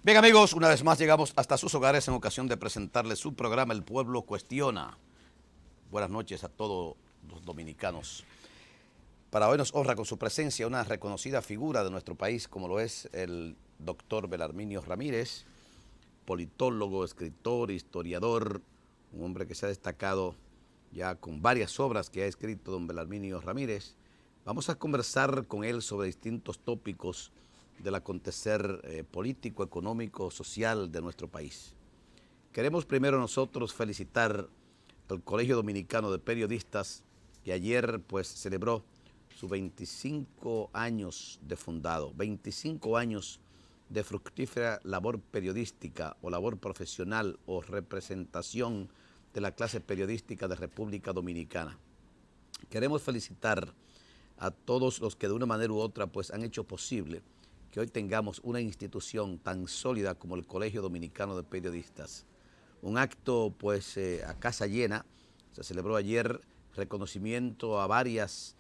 Bien amigos, una vez más llegamos hasta sus hogares en ocasión de presentarles su programa El Pueblo Cuestiona. Buenas noches a todos los dominicanos. Para hoy nos honra con su presencia una reconocida figura de nuestro país como lo es el doctor Belarminio Ramírez, politólogo, escritor, historiador, un hombre que se ha destacado ya con varias obras que ha escrito don Belarminio Ramírez. Vamos a conversar con él sobre distintos tópicos del acontecer político, económico, social de nuestro país. Queremos primero nosotros felicitar al Colegio Dominicano de Periodistas, que ayer pues celebró sus 25 años de fundado, 25 años de fructífera labor periodística o labor profesional o representación de la clase periodística de República Dominicana. Queremos felicitar a todos los que de una manera u otra pues han hecho posible que hoy tengamos una institución tan sólida como el Colegio Dominicano de Periodistas. Un acto pues a casa llena, se celebró ayer reconocimiento a varios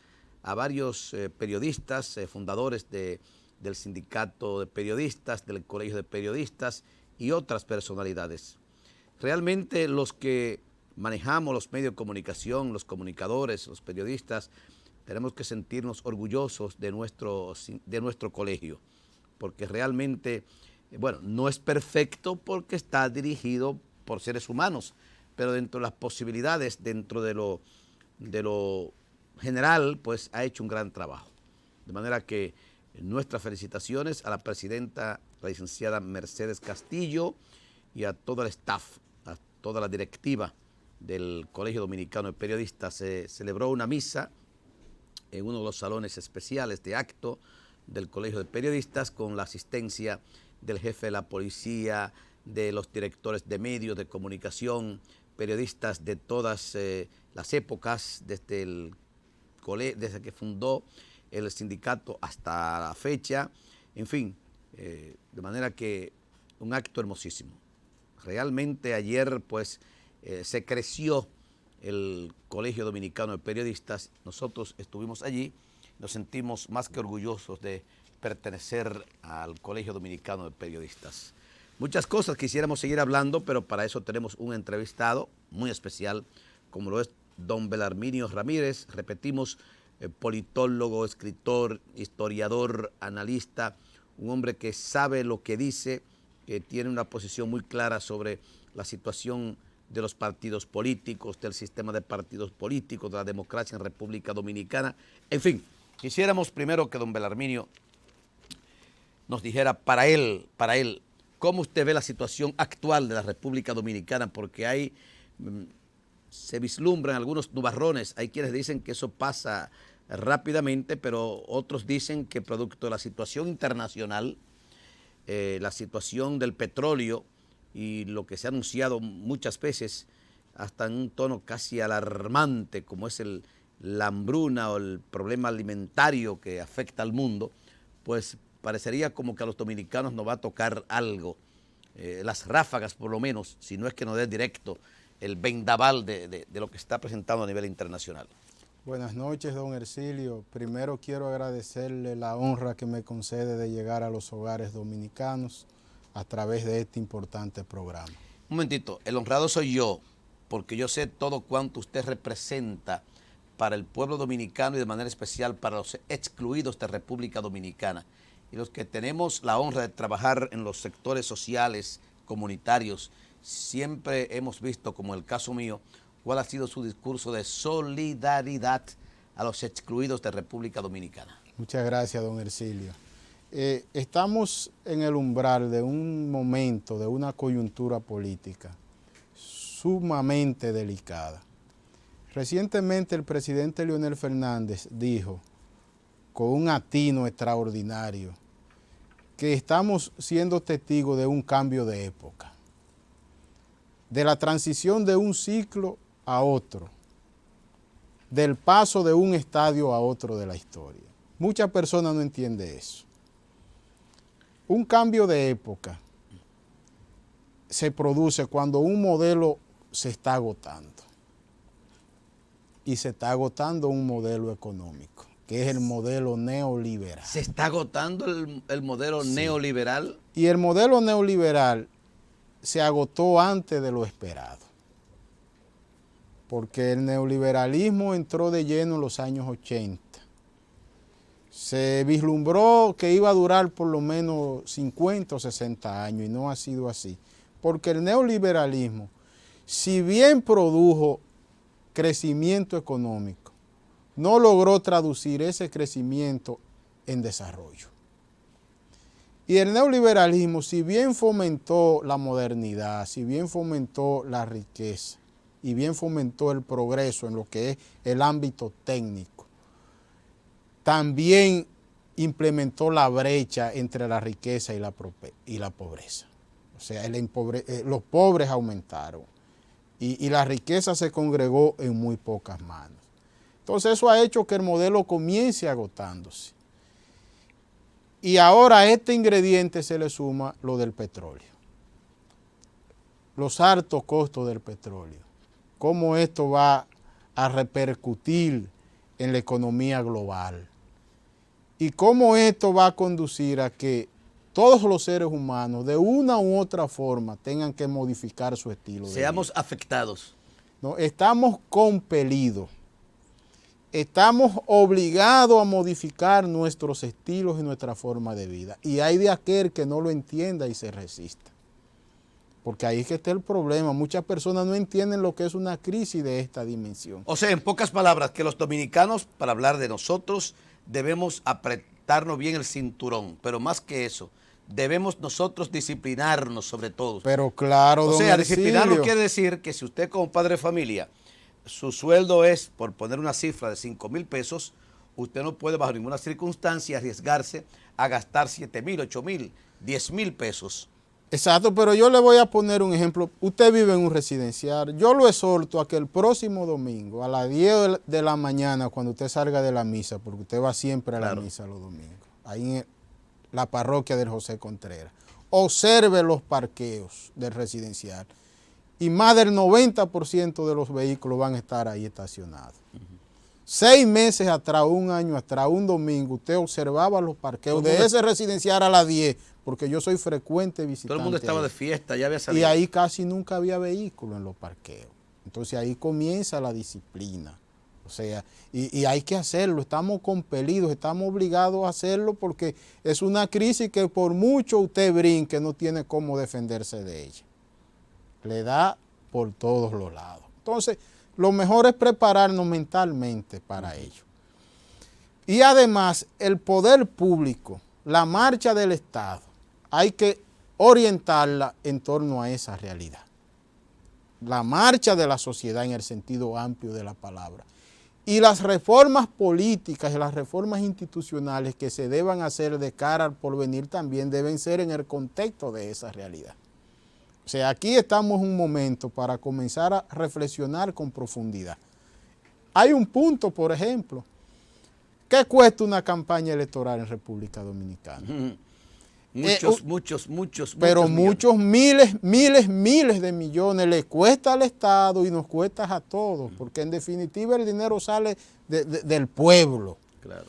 periodistas, fundadores del sindicato de periodistas, del Colegio de Periodistas y otras personalidades. Realmente los que manejamos los medios de comunicación, los comunicadores, los periodistas, tenemos que sentirnos orgullosos de nuestro colegio, porque realmente, bueno, no es perfecto porque está dirigido por seres humanos, pero dentro de las posibilidades, dentro de lo general, pues ha hecho un gran trabajo. De manera que nuestras felicitaciones a la presidenta, la licenciada Mercedes Castillo, y a todo el staff, a toda la directiva del Colegio Dominicano de Periodistas. Se celebró una misa en uno de los salones especiales de acto del Colegio de Periodistas con la asistencia del jefe de la policía, de los directores de medios de comunicación, periodistas de todas las épocas, desde que fundó el sindicato hasta la fecha, en fin, de manera que un acto hermosísimo. Realmente ayer pues se creció el Colegio Dominicano de Periodistas, nosotros estuvimos allí, nos sentimos más que orgullosos de pertenecer al Colegio Dominicano de Periodistas. Muchas cosas quisiéramos seguir hablando, pero para eso tenemos un entrevistado muy especial, como lo es don Belarminio Ramírez, repetimos, politólogo, escritor, historiador, analista, un hombre que sabe lo que dice, que tiene una posición muy clara sobre la situación de los partidos políticos, del sistema de partidos políticos, de la democracia en República Dominicana. En fin, quisiéramos primero que don Belarminio nos dijera para él, cómo usted ve la situación actual de la República Dominicana, porque se vislumbran algunos nubarrones, hay quienes dicen que eso pasa rápidamente, pero otros dicen que producto de la situación internacional, la situación del petróleo y lo que se ha anunciado muchas veces, hasta en un tono casi alarmante, como es la hambruna o el problema alimentario que afecta al mundo, pues parecería como que a los dominicanos nos va a tocar algo, las ráfagas por lo menos, si no es que nos dé directo el vendaval de lo que está presentando a nivel internacional. Buenas noches, don Hercilio. Primero quiero agradecerle la honra que me concede de llegar a los hogares dominicanos a través de este importante programa. Un momentito, el honrado soy yo, porque yo sé todo cuanto usted representa para el pueblo dominicano y de manera especial para los excluidos de República Dominicana. Y los que tenemos la honra de trabajar en los sectores sociales, comunitarios, siempre hemos visto, como el caso mío, cuál ha sido su discurso de solidaridad a los excluidos de República Dominicana. Muchas gracias, don Hercilio. Estamos en el umbral de un momento, de una coyuntura política sumamente delicada. Recientemente el presidente Leonel Fernández dijo, con un atino extraordinario, que estamos siendo testigos de un cambio de época, de la transición de un ciclo a otro, del paso de un estadio a otro de la historia. Muchas personas no entienden eso. Un cambio de época se produce cuando un modelo se está agotando. Y se está agotando un modelo económico. que es el modelo neoliberal. ¿Se está agotando el modelo neoliberal? Y el modelo neoliberal se agotó antes de lo esperado, porque el neoliberalismo entró de lleno en los años 80. Se vislumbró que iba a durar por lo menos 50 o 60 años y no ha sido así, porque el neoliberalismo, si bien produjo crecimiento económico, no logró traducir ese crecimiento en desarrollo. Y el neoliberalismo, si bien fomentó la modernidad, si bien fomentó la riqueza y bien fomentó el progreso en lo que es el ámbito técnico, también implementó la brecha entre la riqueza y la pobreza. O sea, los pobres aumentaron y la riqueza se congregó en muy pocas manos. Entonces eso ha hecho que el modelo comience agotándose. Y ahora a este ingrediente se le suma lo del petróleo. Los altos costos del petróleo. Cómo esto va a repercutir en la economía global. Y cómo esto va a conducir a que todos los seres humanos de una u otra forma tengan que modificar su estilo de vida. Seamos afectados. No, estamos compelidos. Estamos obligados a modificar nuestros estilos y nuestra forma de vida. Y hay de aquel que no lo entienda y se resista. Porque ahí es que está el problema. Muchas personas no entienden lo que es una crisis de esta dimensión. O sea, en pocas palabras, que los dominicanos, para hablar de nosotros, debemos apretarnos bien el cinturón. Pero más que eso, debemos nosotros disciplinarnos sobre todo. Pero claro, o don sea, Ercilio, disciplinarnos quiere decir que si usted como padre de familia, su sueldo es, por poner una cifra de 5,000 pesos, usted no puede bajo ninguna circunstancia arriesgarse a gastar 7,000, 8,000, 10,000 pesos. Exacto, pero yo le voy a poner un ejemplo. Usted vive en un residencial. Yo lo exhorto a que el próximo domingo, a las 10 de la mañana, cuando usted salga de la misa, porque usted va siempre a la misa los domingos, ahí en la parroquia del José Contreras, observe los parqueos del residencial. Y más del 90% de los vehículos van a estar ahí estacionados. 6 meses atrás, un año atrás, un domingo, usted observaba los parqueos de ese residencial a las 10, porque yo soy frecuente visitante. Todo el mundo estaba ahí. de fiesta, ya había salido. Y ahí casi nunca había vehículos en los parqueos. Entonces ahí comienza la disciplina. O sea, y hay que hacerlo, estamos compelidos, estamos obligados a hacerlo porque es una crisis que por mucho usted brinque no tiene cómo defenderse de ella. Le da por todos los lados. Entonces, lo mejor es prepararnos mentalmente para ello. Y además, el poder público, la marcha del Estado, hay que orientarla en torno a esa realidad. La marcha de la sociedad en el sentido amplio de la palabra. Y las reformas políticas y las reformas institucionales que se deban hacer de cara al porvenir también deben ser en el contexto de esa realidad. O sea, aquí estamos en un momento para comenzar a reflexionar con profundidad. Hay un punto, por ejemplo, ¿qué cuesta una campaña electoral en República Dominicana? Muchos Pero muchos millones. miles de millones le cuesta al Estado y nos cuesta a todos, porque en definitiva el dinero sale del pueblo. Claro.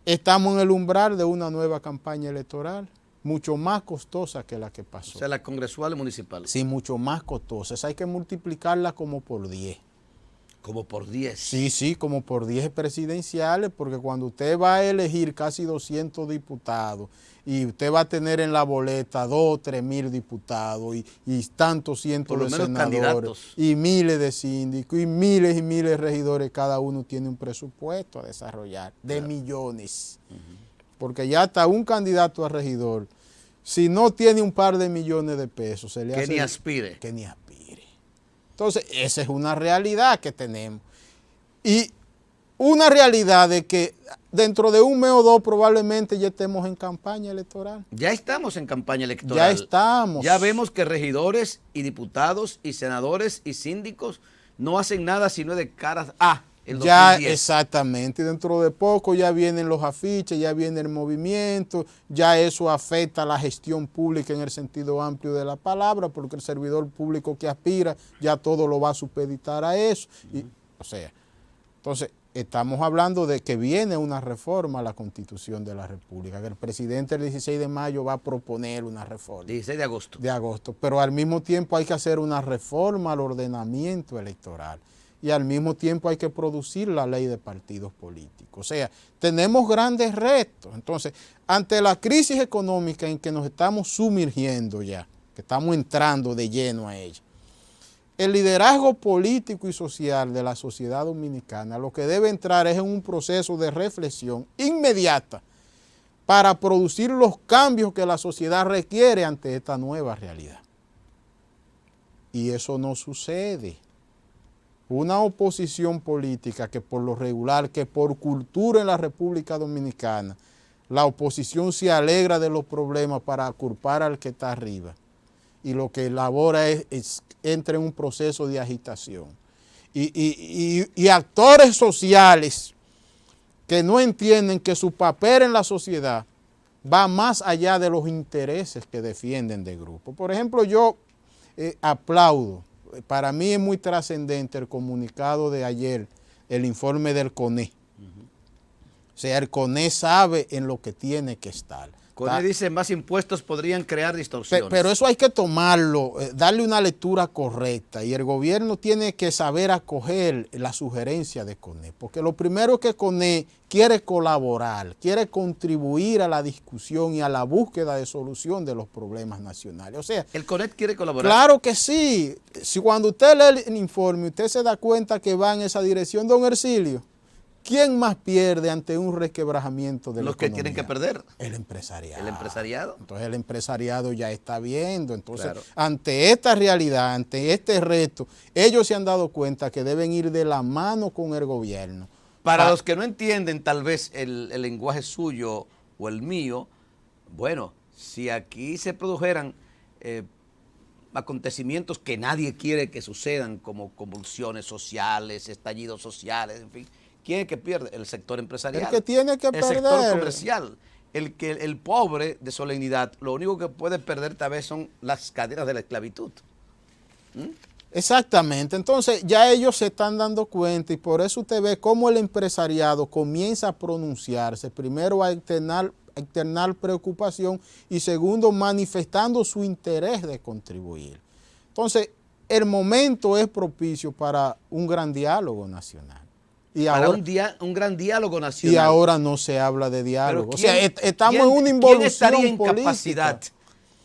Estamos en el umbral de una nueva campaña electoral, mucho más costosa que la que pasó. O sea, la congresual y municipal. Sí, mucho más costosa. Esa hay que multiplicarla como por 10. Como por 10. Sí, como por 10 presidenciales, porque cuando usted va a elegir casi 200 diputados y usted va a tener en la boleta 2 o 3 mil diputados y tantos cientos de senadores candidatos. Y miles de síndicos y miles de regidores, cada uno tiene un presupuesto a desarrollar de millones. Porque ya hasta un candidato a regidor, si no tiene un par de millones de pesos, se le hace... Que ni aspire. Que ni aspire. Entonces, esa es una realidad que tenemos. Y una realidad de que dentro de un mes o dos probablemente ya estemos en campaña electoral. Ya estamos en campaña electoral. Ya estamos. Ya vemos que regidores y diputados y senadores y síndicos no hacen nada sino de cara a el 2010. Ya, exactamente. Dentro de poco ya vienen los afiches, ya viene el movimiento, ya eso afecta a la gestión pública en el sentido amplio de la palabra, porque el servidor público que aspira ya todo lo va a supeditar a eso. Y, o sea, entonces, estamos hablando de que viene una reforma a la Constitución de la República, que el presidente el 16 de mayo va a proponer una reforma. 16 de agosto. De agosto, pero al mismo tiempo hay que hacer una reforma al ordenamiento electoral y al mismo tiempo hay que producir la ley de partidos políticos. O sea, tenemos grandes retos. Entonces, ante la crisis económica en que nos estamos sumergiendo ya, que estamos entrando de lleno a ella, el liderazgo político y social de la sociedad dominicana lo que debe entrar es en un proceso de reflexión inmediata para producir los cambios que la sociedad requiere ante esta nueva realidad. Y eso no sucede. Una oposición política que por lo regular, que por cultura en la República Dominicana, la oposición se alegra de los problemas para culpar al que está arriba. Y lo que elabora es entra en un proceso de agitación. Y actores sociales que no entienden que su papel en la sociedad va más allá de los intereses que defienden de grupo. Por ejemplo, yo aplaudo, para mí es muy trascendente el comunicado de ayer, el informe del CONE. O sea, el CONE sabe en lo que tiene que estar. CONE dice más impuestos podrían crear distorsiones. Pero eso hay que tomarlo, darle una lectura correcta y el gobierno tiene que saber acoger la sugerencia de CONE, porque lo primero que CONE quiere colaborar, quiere contribuir a la discusión y a la búsqueda de solución de los problemas nacionales. O sea, ¿el CONE quiere colaborar? Claro que sí. Si cuando usted lee el informe, usted se da cuenta que va en esa dirección, don Hercilio, ¿quién más pierde ante un resquebrajamiento de la economía? Los que tienen que perder. El empresariado. El empresariado. Entonces el empresariado ya está viendo. Entonces, claro, ante esta realidad, ante este reto, ellos se han dado cuenta que deben ir de la mano con el gobierno. Para los que no entienden tal vez el lenguaje suyo o el mío, bueno, si aquí se produjeran acontecimientos que nadie quiere que sucedan, como convulsiones sociales, estallidos sociales, en fin, ¿quién es que pierde? El sector empresarial. El que tiene que perder. El sector comercial. El pobre de solemnidad, lo único que puede perder tal vez son las cadenas de la esclavitud. Exactamente. Entonces ya ellos se están dando cuenta y por eso usted ve cómo el empresariado comienza a pronunciarse. Primero a externar preocupación y segundo manifestando su interés de contribuir. Entonces el momento es propicio para un gran diálogo nacional. Y para ahora, un gran diálogo nacional. Y ahora no se habla de diálogo. O sea, estamos en una involución ¿quién estaría en política? Capacidad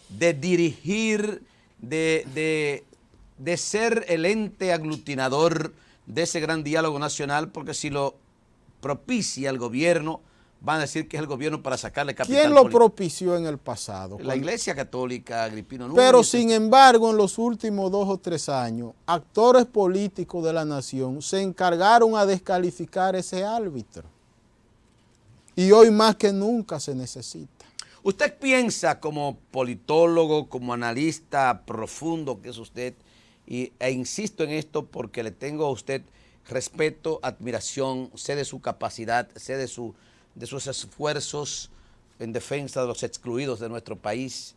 de dirigir, de ser el ente aglutinador de ese gran diálogo nacional? Porque si lo propicia el gobierno, van a decir que es el gobierno para sacarle capital ¿Quién lo político. Propició en el pasado? La Iglesia Católica, Agripino Núñez. Pero sin embargo, en los últimos 2 o 3 años, actores políticos de la nación se encargaron a descalificar ese árbitro. Y hoy más que nunca se necesita. ¿Usted piensa como politólogo, como analista profundo que es usted, e insisto en esto porque le tengo a usted respeto, admiración, sé de su capacidad, sé de sus esfuerzos en defensa de los excluidos de nuestro país,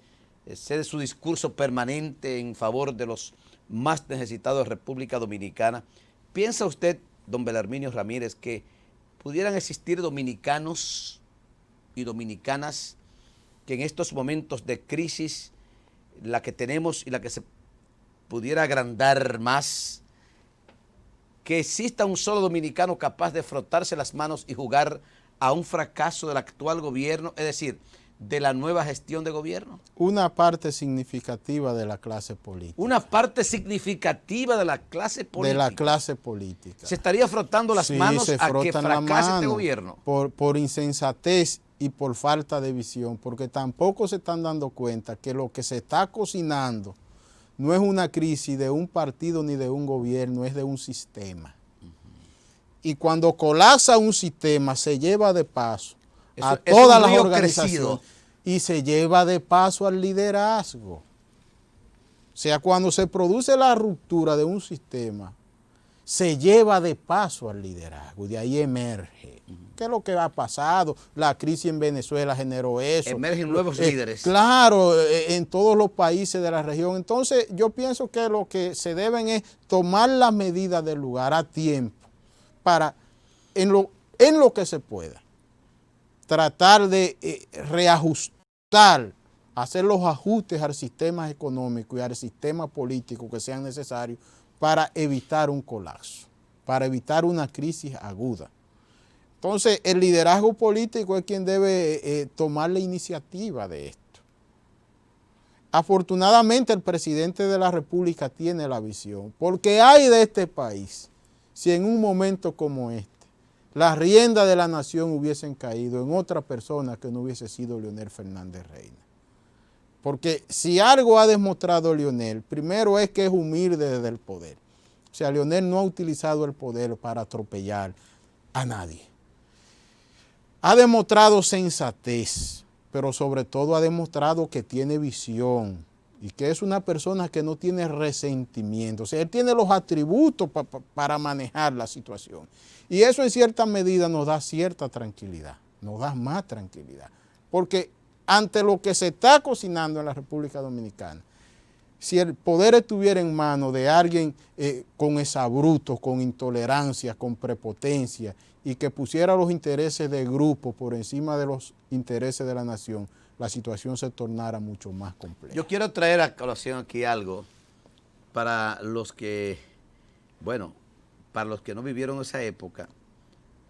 sé de su discurso permanente en favor de los más necesitados de República Dominicana? ¿Piensa usted, don Belarminio Ramírez, que pudieran existir dominicanos y dominicanas que en estos momentos de crisis, la que tenemos y la que se pudiera agrandar más, que exista un solo dominicano capaz de frotarse las manos y jugar a un fracaso del actual gobierno, es decir, de la nueva gestión de gobierno? Una parte significativa de la clase política. Una parte significativa de la clase política. De la clase política. ¿Se estaría frotando las manos a que fracase este gobierno? Por insensatez y por falta de visión, porque tampoco se están dando cuenta que lo que se está cocinando no es una crisis de un partido ni de un gobierno, es de un sistema. Y cuando colapsa un sistema, se lleva de paso a todas las organizaciones y se lleva de paso al liderazgo. O sea, cuando se produce la ruptura de un sistema, se lleva de paso al liderazgo, de ahí emerge. ¿Qué es lo que ha pasado? La crisis en Venezuela generó eso. Emergen nuevos líderes. Claro, en todos los países de la región. Entonces, yo pienso que lo que se deben es tomar las medidas del lugar a tiempo para en lo que se pueda, tratar de reajustar, hacer los ajustes al sistema económico y al sistema político que sean necesarios para evitar un colapso, para evitar una crisis aguda. Entonces, el liderazgo político es quien debe tomar la iniciativa de esto. Afortunadamente, el presidente de la República tiene la visión, porque hay de este país, si en un momento como este, las riendas de la nación hubiesen caído en otra persona que no hubiese sido Leonel Fernández Reina. Porque si algo ha demostrado Leonel, primero es que es humilde desde el poder. O sea, Leonel no ha utilizado el poder para atropellar a nadie. Ha demostrado sensatez, pero sobre todo ha demostrado que tiene visión y que es una persona que no tiene resentimiento. O sea, él tiene los atributos para manejar la situación. Y eso en cierta medida nos da cierta tranquilidad, nos da más tranquilidad. Porque ante lo que se está cocinando en la República Dominicana, si el poder estuviera en manos de alguien con exabruptos, con intolerancia, con prepotencia, y que pusiera los intereses del grupo por encima de los intereses de la nación, la situación se tornara mucho más compleja. Yo quiero traer a colación aquí algo para los que, bueno, para los que no vivieron esa época,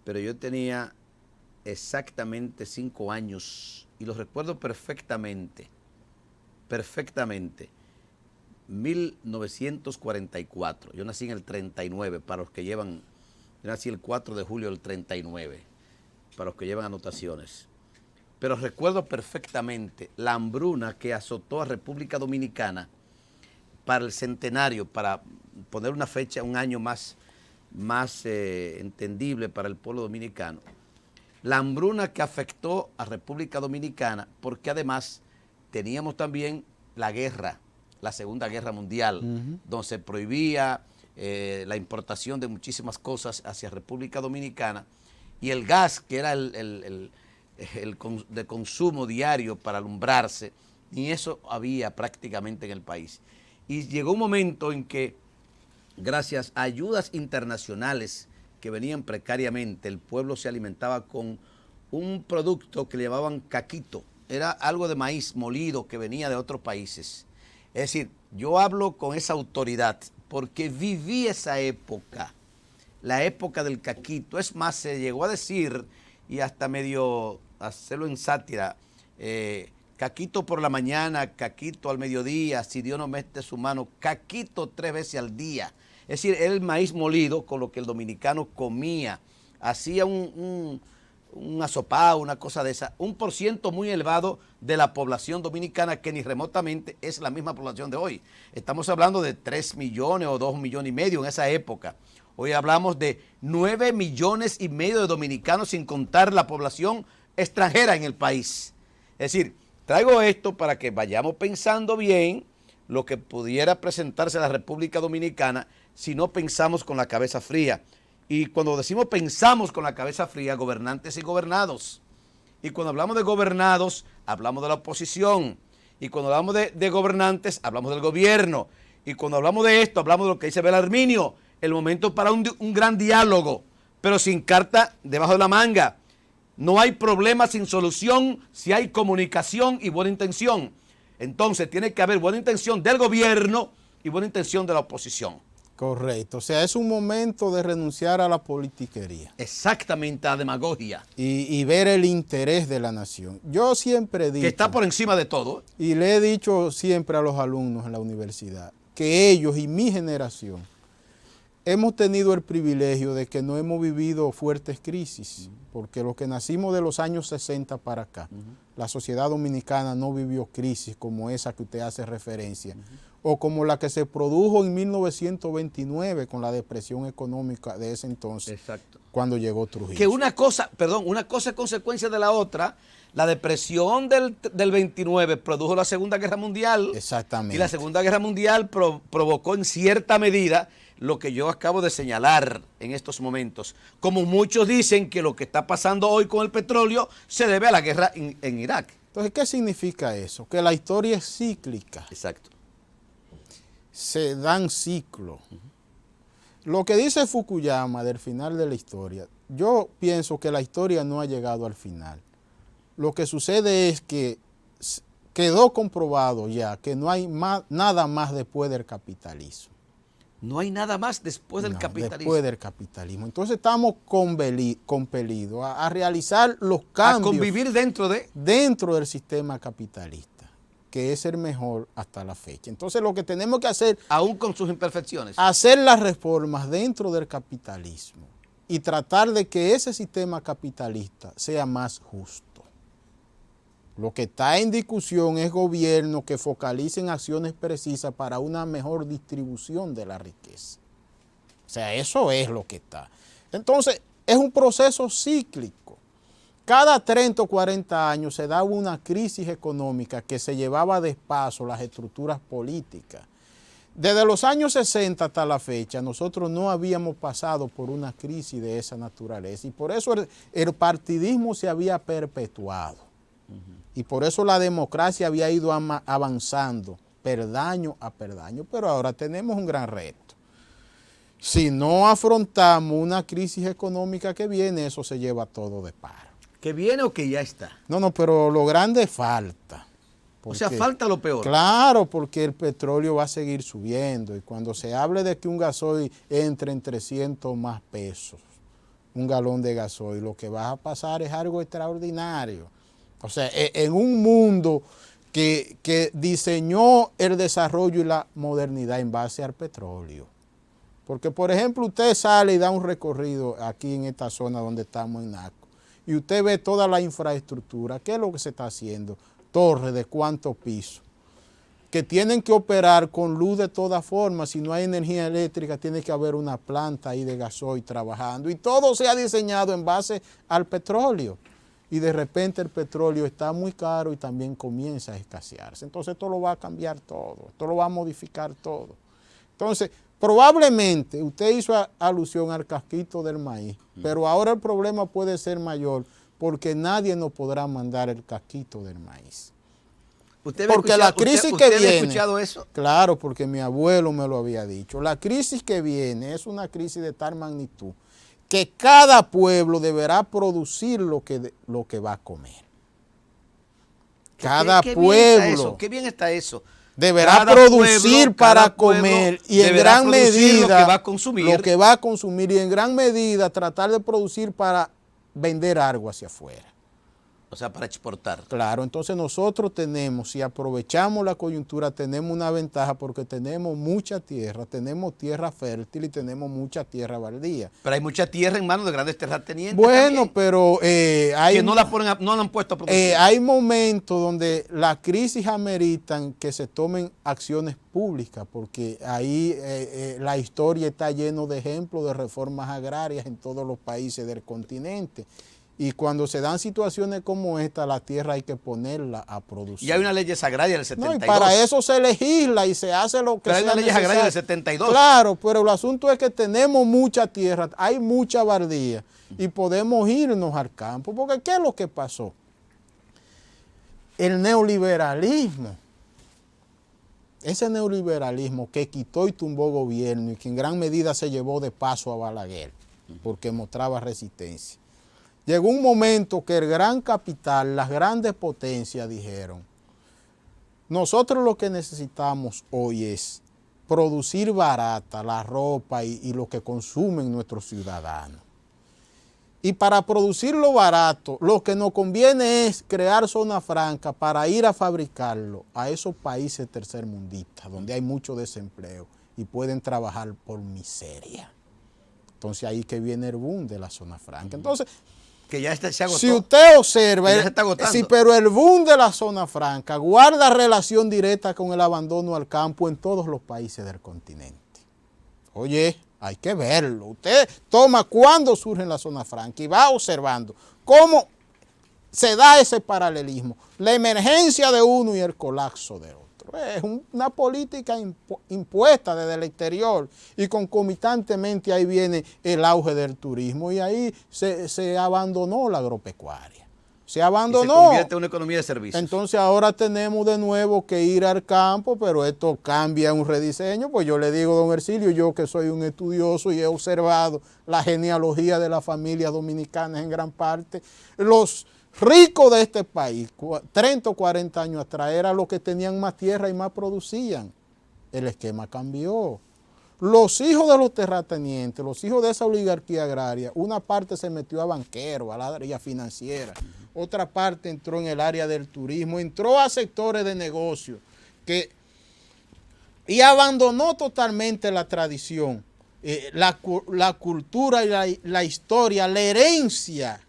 pero yo tenía exactamente 5 años y los recuerdo perfectamente, perfectamente. 1944, yo nací en el 39, para los que llevan, yo nací el 4 de julio del 39, para los que llevan anotaciones. Pero recuerdo perfectamente la hambruna que azotó a República Dominicana para el centenario, para poner una fecha, un año más entendible para el pueblo dominicano. La hambruna que afectó a República Dominicana, porque además teníamos también la guerra, la Segunda Guerra Mundial, donde se prohibía la importación de muchísimas cosas hacia República Dominicana, y el gas, que era el de consumo diario para alumbrarse, ni eso había prácticamente en el país. Y llegó un momento en que, gracias a ayudas internacionales que venían precariamente, el pueblo se alimentaba con un producto que le llamaban caquito. Era algo de maíz molido que venía de otros países. Es decir, yo hablo con esa autoridad porque viví esa época, la época del caquito. Es más, se llegó a decir, y hasta medio hacerlo en sátira, caquito por la mañana, caquito al mediodía, si Dios no mete su mano, caquito 3 veces al día. Es decir, era el maíz molido con lo que el dominicano comía, hacía un asopado, una cosa de esa, un % muy elevado de la población dominicana que ni remotamente es la misma población de hoy. Estamos hablando de 3 millones o 2,5 millones en esa época. Hoy hablamos de 9,5 millones de dominicanos, sin contar la población extranjera en el país. Es decir, traigo esto para que vayamos pensando bien lo que pudiera presentarse a la República Dominicana si no pensamos con la cabeza fría. Y cuando decimos pensamos con la cabeza fría, gobernantes y gobernados. Y cuando hablamos de gobernados, hablamos de la oposición. Y cuando hablamos de gobernantes, hablamos del gobierno. Y cuando hablamos de esto, hablamos de lo que dice Belarminio, el momento para un gran diálogo, pero sin carta debajo de la manga. No hay problema sin solución si hay comunicación y buena intención. Entonces tiene que haber buena intención del gobierno y buena intención de la oposición. Correcto, o sea, es un momento de renunciar a la politiquería. Exactamente, a la demagogia. Y ver el interés de la nación. Yo siempre he dicho... Que está por encima de todo. Y le he dicho siempre a los alumnos en la universidad, que ellos y mi generación hemos tenido el privilegio de que no hemos vivido fuertes crisis, porque los que nacimos de los años 60 para acá, la sociedad dominicana no vivió crisis como esa que usted hace referencia, o como la que se produjo en 1929 con la depresión económica de ese entonces. Exacto. Cuando llegó Trujillo. Que una cosa es consecuencia de la otra. La depresión del 29 produjo la Segunda Guerra Mundial. Exactamente. Y la Segunda Guerra Mundial provocó en cierta medida lo que yo acabo de señalar en estos momentos. Como muchos dicen que lo que está pasando hoy con el petróleo se debe a la guerra en Irak. Entonces, ¿qué significa eso? Que la historia es cíclica. Exacto. Se dan ciclos. Lo que dice Fukuyama del final de la historia yo pienso que la historia no ha llegado al final. Lo que sucede es que quedó comprobado ya que no hay nada más después del capitalismo. No hay nada más después del capitalismo. Después del capitalismo. Entonces estamos compelidos a realizar los cambios. A convivir dentro del sistema capitalista, que es el mejor hasta la fecha. Entonces lo que tenemos que hacer, aún con sus imperfecciones, hacer las reformas dentro del capitalismo y tratar de que ese sistema capitalista sea más justo. Lo que está en discusión es gobiernos que focalicen acciones precisas para una mejor distribución de la riqueza. O sea, eso es lo que está. Entonces, es un proceso cíclico. Cada 30 o 40 años se daba una crisis económica que se llevaba de paso las estructuras políticas. Desde los años 60 hasta la fecha, nosotros no habíamos pasado por una crisis de esa naturaleza y por eso el partidismo se había perpetuado. Y por eso la democracia había ido avanzando, peldaño a peldaño, pero ahora tenemos un gran reto. Si no afrontamos una crisis económica que viene, eso se lleva todo de paro. ¿Que viene o que ya está? No, pero lo grande falta. O sea, falta lo peor. Claro, porque el petróleo va a seguir subiendo y cuando se hable de que un gasoil entre en 300 más pesos, un galón de gasoil, lo que va a pasar es algo extraordinario. O sea, en un mundo que diseñó el desarrollo y la modernidad en base al petróleo. Porque, por ejemplo, usted sale y da un recorrido aquí en esta zona donde estamos en Naco y usted ve toda la infraestructura. ¿Qué es lo que se está haciendo? Torres de cuántos pisos, que tienen que operar con luz de todas formas. Si no hay energía eléctrica, tiene que haber una planta ahí de gasoil trabajando. Y todo se ha diseñado en base al petróleo. Y de repente el petróleo está muy caro y también comienza a escasearse. Entonces esto lo va a cambiar todo, esto lo va a modificar todo. Entonces, probablemente usted hizo alusión al casquito del maíz, pero ahora el problema puede ser mayor porque nadie nos podrá mandar el casquito del maíz. Porque la crisis que viene, ¿ha escuchado eso? Claro, porque mi abuelo me lo había dicho. La crisis que viene es una crisis de tal magnitud que cada pueblo deberá producir lo que va a comer. Cada pueblo. Qué bien está eso. Deberá producir para comer y en gran medida lo que va a consumir. Lo que va a consumir y en gran medida tratar de producir para vender algo hacia afuera. O sea, para exportar. Claro, entonces nosotros tenemos, si aprovechamos la coyuntura, tenemos una ventaja porque tenemos mucha tierra fértil y tenemos mucha tierra baldía. Pero hay mucha tierra en manos de grandes terratenientes. Bueno, también, pero hay... que no la han puesto a producir. Hay momentos donde las crisis ameritan que se tomen acciones públicas, porque ahí la historia está llena de ejemplos de reformas agrarias en todos los países del continente. Y cuando se dan situaciones como esta, la tierra hay que ponerla a producir. Y hay una ley agraria del 72. No, y para eso se legisla y se hace lo que pero sea necesario. Pero hay una ley agraria del 72. Claro, pero el asunto es que tenemos mucha tierra, hay mucha baldía y podemos irnos al campo. Porque ¿qué es lo que pasó? El neoliberalismo. Ese neoliberalismo que quitó y tumbó gobierno y que en gran medida se llevó de paso a Balaguer porque mostraba resistencia. Llegó un momento que el gran capital, las grandes potencias dijeron, nosotros lo que necesitamos hoy es producir barata la ropa y lo que consumen nuestros ciudadanos. Y para producirlo barato, lo que nos conviene es crear zona franca para ir a fabricarlo a esos países tercermundistas, donde hay mucho desempleo y pueden trabajar por miseria. Entonces ahí que viene el boom de la zona franca. Entonces, que ya se agotó. Si usted observa, ya se está agotando. Sí, pero el boom de la zona franca guarda relación directa con el abandono al campo en todos los países del continente. Oye, hay que verlo. Usted toma cuándo surge la zona franca y va observando cómo se da ese paralelismo, la emergencia de uno y el colapso de otro. Es una política impuesta desde el exterior y concomitantemente ahí viene el auge del turismo y ahí se abandonó la agropecuaria. Se abandonó. Y se convierte en una economía de servicios. Entonces ahora tenemos de nuevo que ir al campo, pero esto cambia un rediseño. Pues yo le digo, don Ercilio, yo que soy un estudioso y he observado la genealogía de las familias dominicanas en gran parte, los ricos de este país, 30 o 40 años atrás, eran los que tenían más tierra y más producían. El esquema cambió. Los hijos de los terratenientes, los hijos de esa oligarquía agraria, una parte se metió a banquero, a la área financiera, otra parte entró en el área del turismo, entró a sectores de negocio y abandonó totalmente la tradición, la cultura y la historia, la herencia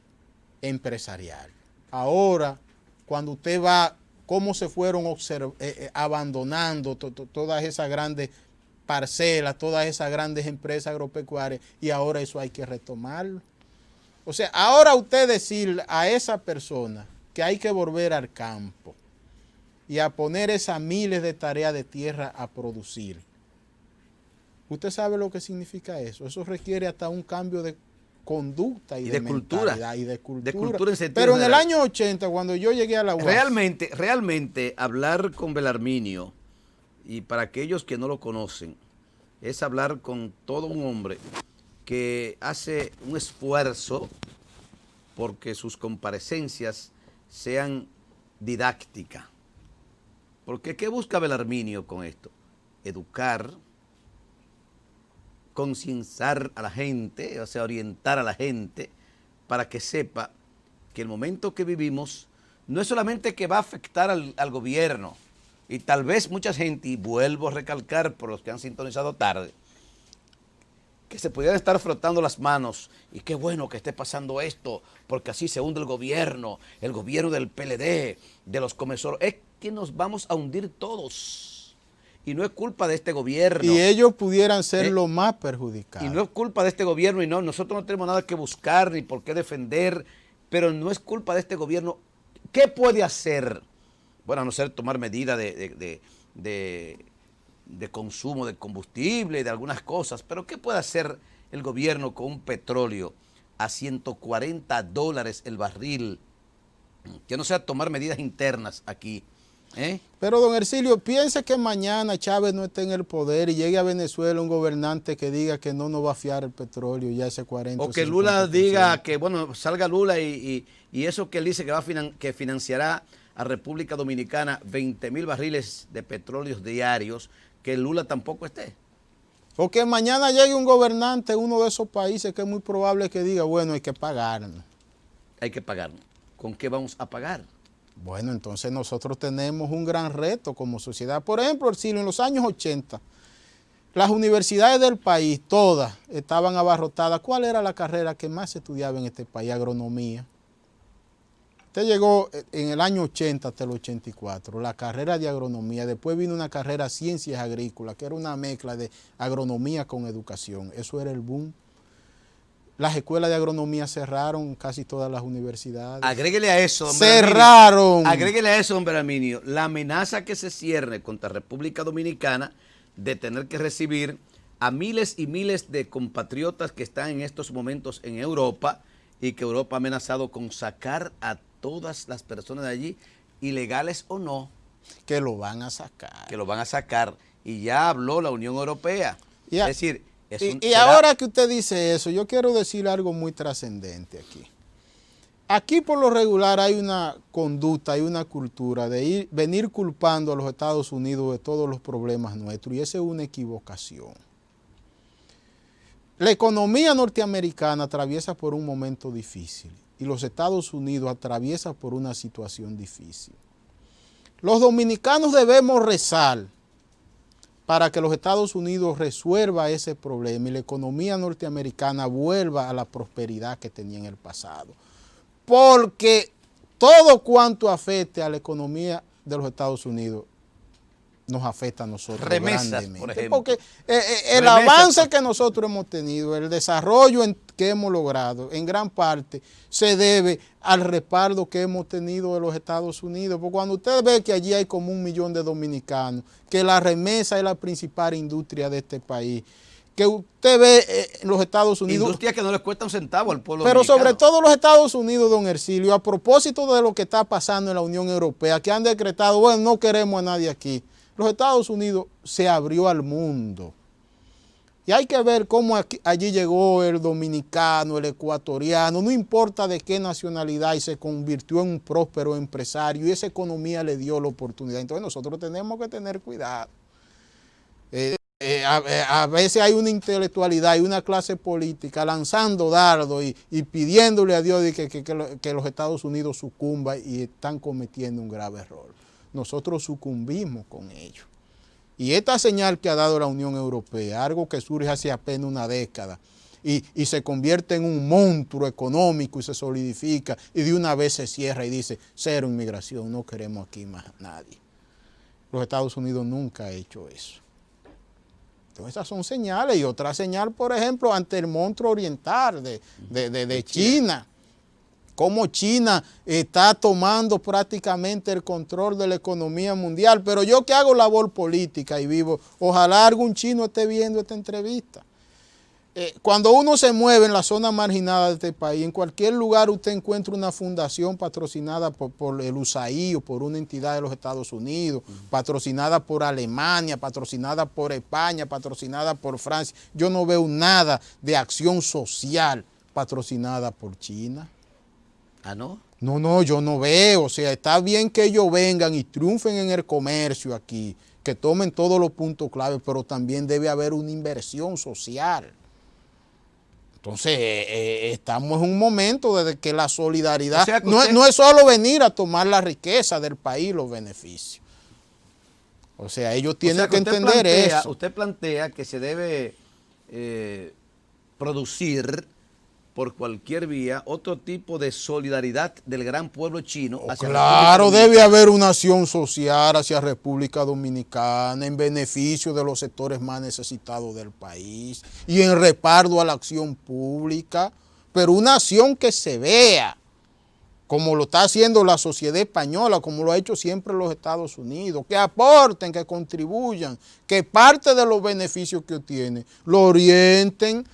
empresarial. Ahora, cuando usted va, cómo se fueron abandonando todas esas grandes parcelas, todas esas grandes empresas agropecuarias, y ahora eso hay que retomarlo. O sea, ahora usted decirle a esa persona que hay que volver al campo y a poner esas miles de tareas de tierra a producir. ¿Usted sabe lo que significa eso? Eso requiere hasta un cambio de conducta y de cultura. Y de cultura. De cultura en sentido Pero en general. el año 80, cuando yo llegué a la UAS... Realmente hablar con Belarminio, y para aquellos que no lo conocen, es hablar con todo un hombre que hace un esfuerzo porque sus comparecencias sean didácticas. Porque ¿qué busca Belarminio con esto? Educar, concienciar a la gente, o sea, orientar a la gente para que sepa que el momento que vivimos no es solamente que va a afectar al gobierno, y tal vez mucha gente, y vuelvo a recalcar por los que han sintonizado tarde, que se pudieran estar frotando las manos, y qué bueno que esté pasando esto, porque así se hunde el gobierno del PLD, de los comercios, es que nos vamos a hundir todos, y no es culpa de este gobierno. Y ellos pudieran ser los más perjudicados. Y no es culpa de este gobierno, y no, nosotros no tenemos nada que buscar, ni por qué defender, pero no es culpa de este gobierno. ¿Qué puede hacer? Bueno, a no ser tomar medidas de consumo de combustible, de algunas cosas, pero ¿qué puede hacer el gobierno con un petróleo a $140 el barril? Que no sea tomar medidas internas aquí. Pero, don Ercilio, piense que mañana Chávez no esté en el poder y llegue a Venezuela un gobernante que diga que no nos va a fiar el petróleo ya ese 40%. O que Lula diga que, bueno, salga Lula y eso que él dice que financiará a República Dominicana 20,000 barriles de petróleos diarios, que Lula tampoco esté. O que mañana llegue un gobernante de uno de esos países que es muy probable que diga, bueno, hay que pagarnos. Hay que pagarnos. ¿Con qué vamos a pagar? Bueno, entonces nosotros tenemos un gran reto como sociedad. Por ejemplo, en los años 80, las universidades del país, todas, estaban abarrotadas. ¿Cuál era la carrera que más se estudiaba en este país? Agronomía. Usted llegó en el año 80 hasta el 84, la carrera de agronomía. Después vino una carrera ciencias agrícolas, que era una mezcla de agronomía con educación. Eso era el boom. Las escuelas de agronomía cerraron, casi todas las universidades. Agréguele a eso, don cerraron. Agréguele a eso, don Belarminio, la amenaza que se cierne contra República Dominicana de tener que recibir a miles y miles de compatriotas que están en estos momentos en Europa, y que Europa ha amenazado con sacar a todas las personas de allí, ilegales o no. Que lo van a sacar. Que lo van a sacar. Y ya habló la Unión Europea. Es decir, ahora que usted dice eso, yo quiero decir algo muy trascendente aquí. Aquí por lo regular hay una conducta, hay una cultura de venir culpando a los Estados Unidos de todos los problemas nuestros, y esa es una equivocación. La economía norteamericana atraviesa por un momento difícil y los Estados Unidos atraviesan por una situación difícil. Los dominicanos debemos rezar para que los Estados Unidos resuelva ese problema y la economía norteamericana vuelva a la prosperidad que tenía en el pasado. Porque todo cuanto afecte a la economía de los Estados Unidos nos afecta a nosotros remesas, grandemente. por ejemplo. Porque el avance que nosotros hemos tenido, el desarrollo que hemos logrado, en gran parte se debe al respaldo que hemos tenido de los Estados Unidos. Porque cuando usted ve que allí hay como 1 millón de dominicanos, que la remesa es la principal industria de este país, que usted ve en los Estados Unidos. Industria que no les cuesta un centavo al pueblo Pero dominicano. sobre todo los Estados Unidos, don Hercilio, a propósito de lo que está pasando en la Unión Europea, que han decretado, bueno, no queremos a nadie aquí. Los Estados Unidos se abrió al mundo. Y hay que ver cómo allí llegó el dominicano, el ecuatoriano, no importa de qué nacionalidad, y se convirtió en un próspero empresario y esa economía le dio la oportunidad. Entonces nosotros tenemos que tener cuidado. A veces hay una intelectualidad y una clase política lanzando dardos y pidiéndole a Dios que los Estados Unidos sucumban y están cometiendo un grave error. Nosotros sucumbimos con ellos. Y esta señal que ha dado la Unión Europea, algo que surge hace apenas una década, y se convierte en un monstruo económico y se solidifica, y de una vez se cierra y dice, cero inmigración, no queremos aquí más nadie. Los Estados Unidos nunca ha hecho eso. Entonces esas son señales, y otra señal, por ejemplo, ante el monstruo oriental de China. Cómo China está tomando prácticamente el control de la economía mundial. Pero yo que hago labor política y vivo, ojalá algún chino esté viendo esta entrevista. Cuando uno se mueve en la zona marginada de este país, en cualquier lugar usted encuentra una fundación patrocinada por el USAID o por una entidad de los Estados Unidos, patrocinada por Alemania, patrocinada por España, patrocinada por Francia. Yo no veo nada de acción social patrocinada por China. ¿Ah, no? No, yo no veo. O sea, está bien que ellos vengan y triunfen en el comercio aquí, que tomen todos los puntos clave, pero también debe haber una inversión social. Entonces, estamos en un momento de que la solidaridad, o sea que no es solo venir a tomar la riqueza del país, los beneficios. O sea, ellos tienen que entender eso. Usted plantea que se debe producir por cualquier vía otro tipo de solidaridad del gran pueblo chino hacia claro, debe haber una acción social hacia República Dominicana en beneficio de los sectores más necesitados del país y en respaldo a la acción pública, pero una acción que se vea, como lo está haciendo la sociedad española, como lo ha hecho siempre los Estados Unidos, que aporten, que contribuyan, que parte de los beneficios que obtienen lo orienten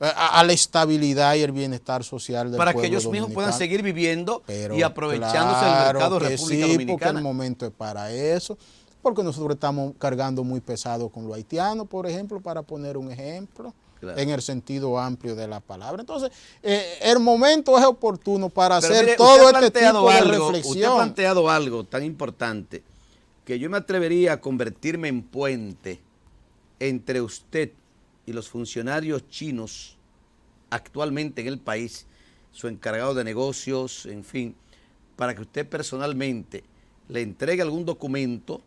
a la estabilidad y el bienestar social del pueblo para que ellos dominicano. mismos puedan seguir viviendo pero y aprovechándose claro del mercado de que República sí, Dominicana. porque el momento es para eso, porque nosotros estamos cargando muy pesado con los haitianos, por ejemplo, para poner un ejemplo, claro, en el sentido amplio de la palabra. Entonces, el momento es oportuno para hacer mire, todo este tipo de reflexión. Usted ha planteado algo tan importante que yo me atrevería a convertirme en puente entre usted y los funcionarios chinos actualmente en el país, su encargado de negocios, en fin, para que usted personalmente le entregue algún documento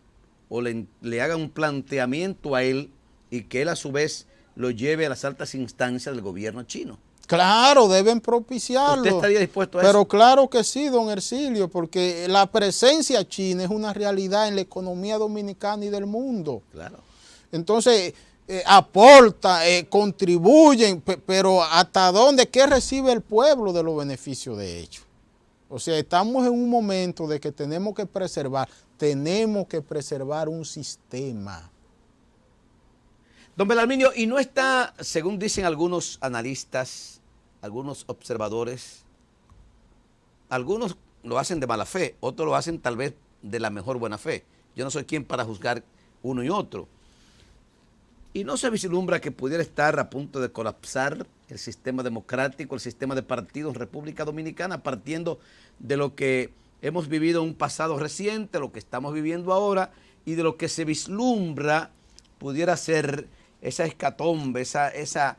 o le haga un planteamiento a él y que él a su vez lo lleve a las altas instancias del gobierno chino. Claro, deben propiciarlo. ¿Usted estaría dispuesto a eso? Pero claro que sí, don Hercilio, porque la presencia china es una realidad en la economía dominicana y del mundo. Claro. Entonces, aporta, contribuyen, pero ¿hasta dónde? ¿Qué recibe el pueblo de los beneficios de ellos? O sea, estamos en un momento de que tenemos que preservar un sistema. Don Belarminio, ¿y no está, según dicen algunos analistas, algunos observadores, algunos lo hacen de mala fe, otros lo hacen tal vez de la mejor buena fe? Yo no soy quien para juzgar uno y otro. ¿Y no se vislumbra que pudiera estar a punto de colapsar el sistema democrático, el sistema de partidos en República Dominicana, partiendo de lo que hemos vivido en un pasado reciente, lo que estamos viviendo ahora y de lo que se vislumbra pudiera ser esa hecatombe, esa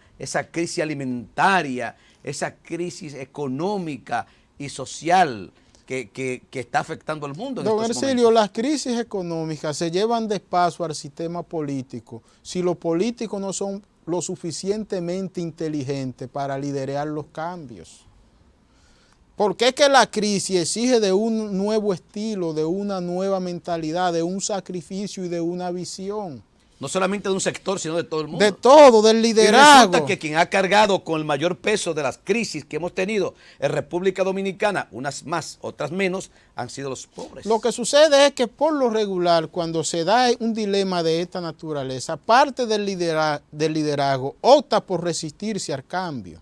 crisis alimentaria, esa crisis económica y social que está afectando al mundo en Don estos Hercilio, momentos? las crisis económicas se llevan de paso al sistema político si los políticos no son lo suficientemente inteligentes para liderar los cambios. Porque es que la crisis exige de un nuevo estilo, de una nueva mentalidad, de un sacrificio y de una visión. No solamente de un sector, sino de todo el mundo. De todo, del Y liderazgo. resulta que quien ha cargado con el mayor peso de las crisis que hemos tenido en República Dominicana, unas más, otras menos, han sido los pobres. Lo que sucede es que por lo regular, cuando se da un dilema de esta naturaleza, parte del liderazgo opta por resistirse al cambio.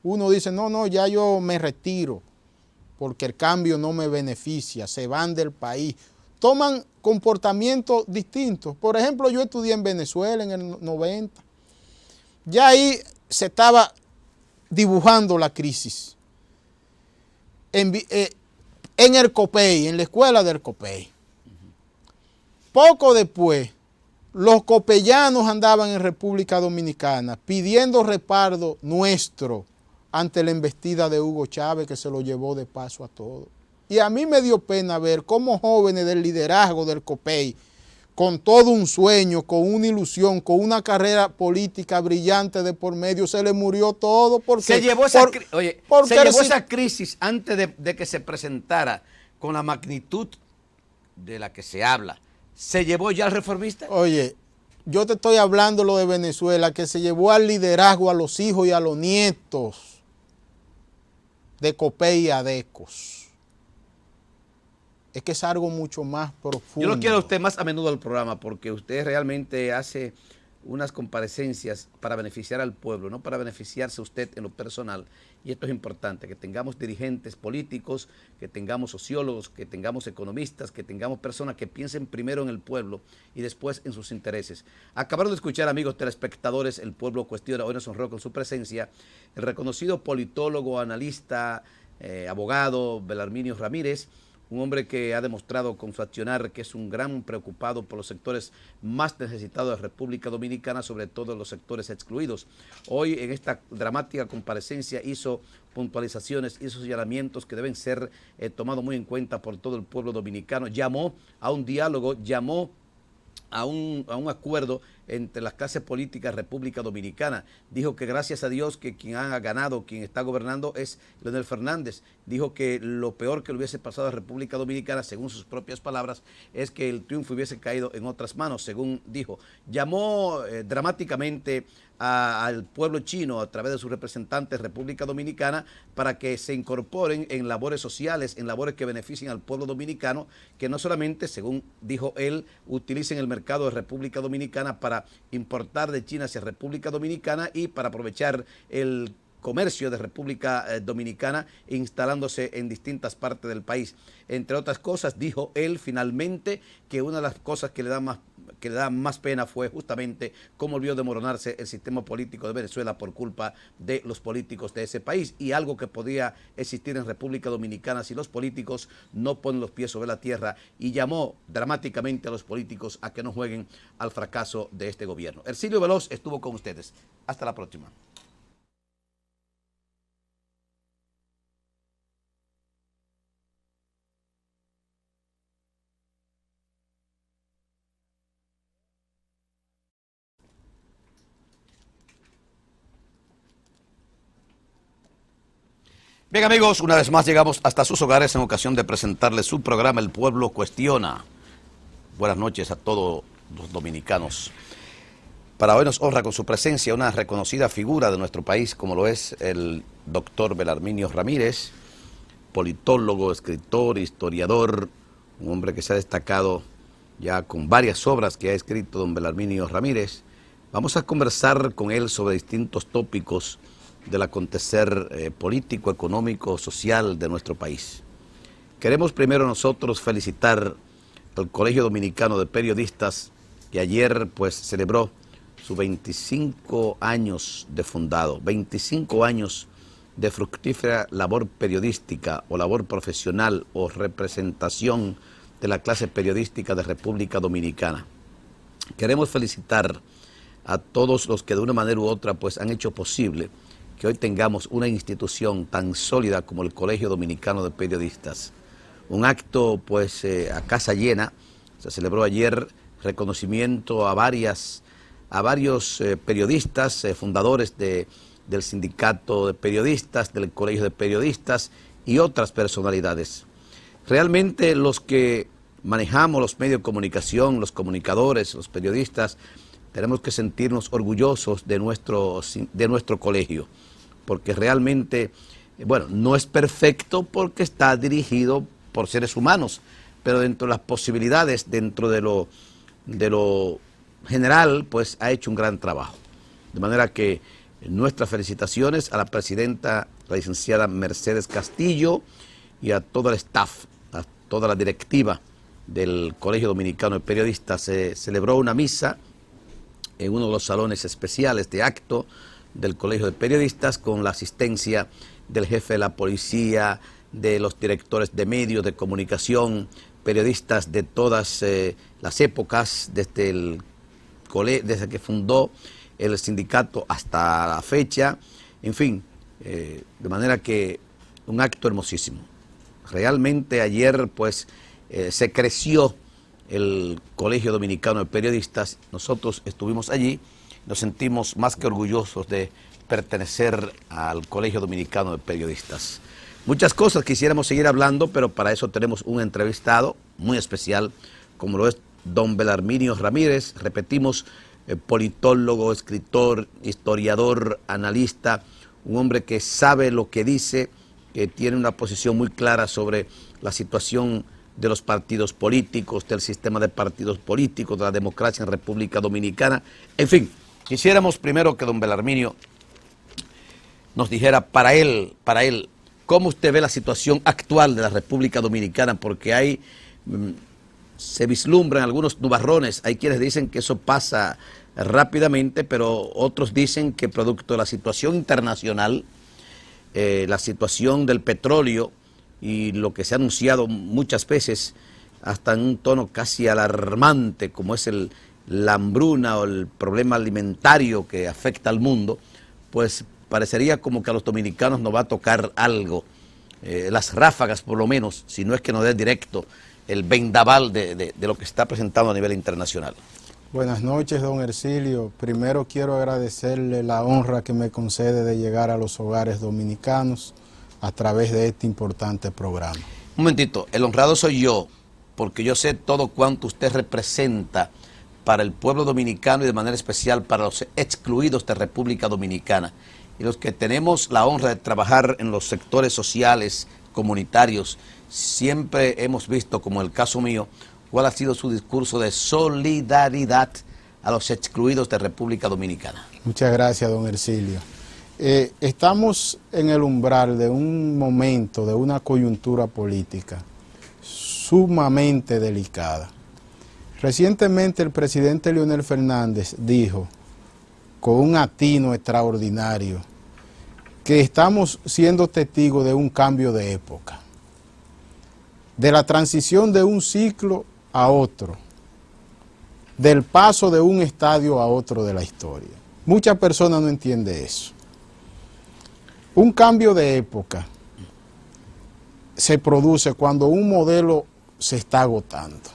Uno dice, no, ya yo me retiro, porque el cambio no me beneficia, se van del país. Toman comportamientos distintos. Por ejemplo, yo estudié en Venezuela en el 90. Ya ahí se estaba dibujando la crisis. En el COPEI, en la escuela del COPEI. Poco después, los copellanos andaban en República Dominicana pidiendo respaldo nuestro ante la embestida de Hugo Chávez, que se lo llevó de paso a todos. Y a mí me dio pena ver cómo jóvenes del liderazgo del COPEI, con todo un sueño, con una ilusión, con una carrera política brillante de por medio, se le murió todo. Porque se llevó esa crisis antes de que se presentara con la magnitud de la que se habla. ¿Se llevó ya al reformista? Oye, yo te estoy hablando lo de Venezuela, que se llevó al liderazgo a los hijos y a los nietos de COPEI y ADECOS. Es que es algo mucho más profundo. Yo lo quiero a usted más a menudo al programa, porque usted realmente hace unas comparecencias para beneficiar al pueblo, no para beneficiarse usted en lo personal. Y esto es importante, que tengamos dirigentes políticos, que tengamos sociólogos, que tengamos economistas, que tengamos personas que piensen primero en el pueblo y después en sus intereses. Acabaron de escuchar, amigos telespectadores, El Pueblo Cuestiona. Hoy nos honró con su presencia el reconocido politólogo, analista, abogado Belarminio Ramírez, un hombre que ha demostrado con su accionar que es un gran preocupado por los sectores más necesitados de República Dominicana, sobre todo los sectores excluidos. Hoy en esta dramática comparecencia hizo puntualizaciones, hizo señalamientos que deben ser tomados muy en cuenta por todo el pueblo dominicano. Llamó a un diálogo, llamó a un acuerdo entre las clases políticas de República Dominicana. Dijo que gracias a Dios que quien ha ganado, quien está gobernando es Leonel Fernández. Dijo que lo peor que le hubiese pasado a República Dominicana, según sus propias palabras, es que el triunfo hubiese caído en otras manos, según dijo. Llamó dramáticamente al pueblo chino a través de sus representantes República Dominicana para que se incorporen en labores sociales, en labores que beneficien al pueblo dominicano, que no solamente, según dijo él, utilicen el mercado de República Dominicana para importar de China hacia República Dominicana y para aprovechar el comercio de República Dominicana instalándose en distintas partes del país. Entre otras cosas, dijo él finalmente que una de las cosas que le da más pena fue justamente cómo vio desmoronarse el sistema político de Venezuela por culpa de los políticos de ese país, y algo que podía existir en República Dominicana si los políticos no ponen los pies sobre la tierra, y llamó dramáticamente a los políticos a que no jueguen al fracaso de este gobierno. Hercilio Veloz estuvo con ustedes. Hasta la próxima. Bien, amigos, una vez más llegamos hasta sus hogares en ocasión de presentarles su programa El Pueblo Cuestiona. Buenas noches a todos los dominicanos. Para hoy nos honra con su presencia una reconocida figura de nuestro país, como lo es el doctor Belarminio Ramírez, politólogo, escritor, historiador, un hombre que se ha destacado ya con varias obras que ha escrito don Belarminio Ramírez. Vamos a conversar con él sobre distintos tópicos del acontecer político, económico, social de nuestro país. Queremos primero nosotros felicitar al Colegio Dominicano de Periodistas, que ayer pues celebró sus 25 años de fundado, 25 años de fructífera labor periodística o labor profesional o representación de la clase periodística de República Dominicana. Queremos felicitar a todos los que de una manera u otra pues han hecho posible que hoy tengamos una institución tan sólida como el Colegio Dominicano de Periodistas. Un acto pues a casa llena, se celebró ayer reconocimiento a varios periodistas, fundadores del sindicato de periodistas, del Colegio de Periodistas y otras personalidades. Realmente los que manejamos los medios de comunicación, los comunicadores, los periodistas, tenemos que sentirnos orgullosos de nuestro colegio, porque realmente, bueno, no es perfecto porque está dirigido por seres humanos, pero dentro de las posibilidades, dentro de lo general, pues ha hecho un gran trabajo. De manera que nuestras felicitaciones a la presidenta, la licenciada Mercedes Castillo, y a todo el staff, a toda la directiva del Colegio Dominicano de Periodistas. Se celebró una misa en uno de los salones especiales de acto del Colegio de Periodistas con la asistencia del jefe de la policía, de los directores de medios de comunicación, periodistas de todas las épocas, desde que fundó el sindicato hasta la fecha, en fin, de manera que un acto hermosísimo. Realmente ayer pues se creció el Colegio Dominicano de Periodistas, nosotros estuvimos allí, nos sentimos más que orgullosos de pertenecer al Colegio Dominicano de Periodistas. Muchas cosas quisiéramos seguir hablando, pero para eso tenemos un entrevistado muy especial, como lo es don Belarminio Ramírez, repetimos, politólogo, escritor, historiador, analista, un hombre que sabe lo que dice, que tiene una posición muy clara sobre la situación de los partidos políticos, del sistema de partidos políticos, de la democracia en República Dominicana. En fin, quisiéramos primero que don Belarminio nos dijera para él, cómo usted ve la situación actual de la República Dominicana, porque se vislumbran algunos nubarrones, hay quienes dicen que eso pasa rápidamente, pero otros dicen que producto de la situación internacional, la situación del petróleo y lo que se ha anunciado muchas veces, hasta en un tono casi alarmante, como es la hambruna o el problema alimentario que afecta al mundo, pues parecería como que a los dominicanos nos va a tocar algo, las ráfagas por lo menos, si no es que nos dé directo el vendaval de lo que está presentando a nivel internacional. Buenas noches, don Hercilio. Primero quiero agradecerle la honra que me concede de llegar a los hogares dominicanos a través de este importante programa. Un momentito, el honrado soy yo, porque yo sé todo cuanto usted representa para el pueblo dominicano y de manera especial para los excluidos de República Dominicana. Y los que tenemos la honra de trabajar en los sectores sociales, comunitarios, siempre hemos visto, como el caso mío, cuál ha sido su discurso de solidaridad a los excluidos de República Dominicana. Muchas gracias, don Hercilio. Estamos en el umbral de un momento, de una coyuntura política sumamente delicada. Recientemente el presidente Leonel Fernández dijo, con un atino extraordinario, que estamos siendo testigos de un cambio de época, de la transición de un ciclo a otro, del paso de un estadio a otro de la historia. Muchas personas no entienden eso. Un cambio de época se produce cuando un modelo se está agotando.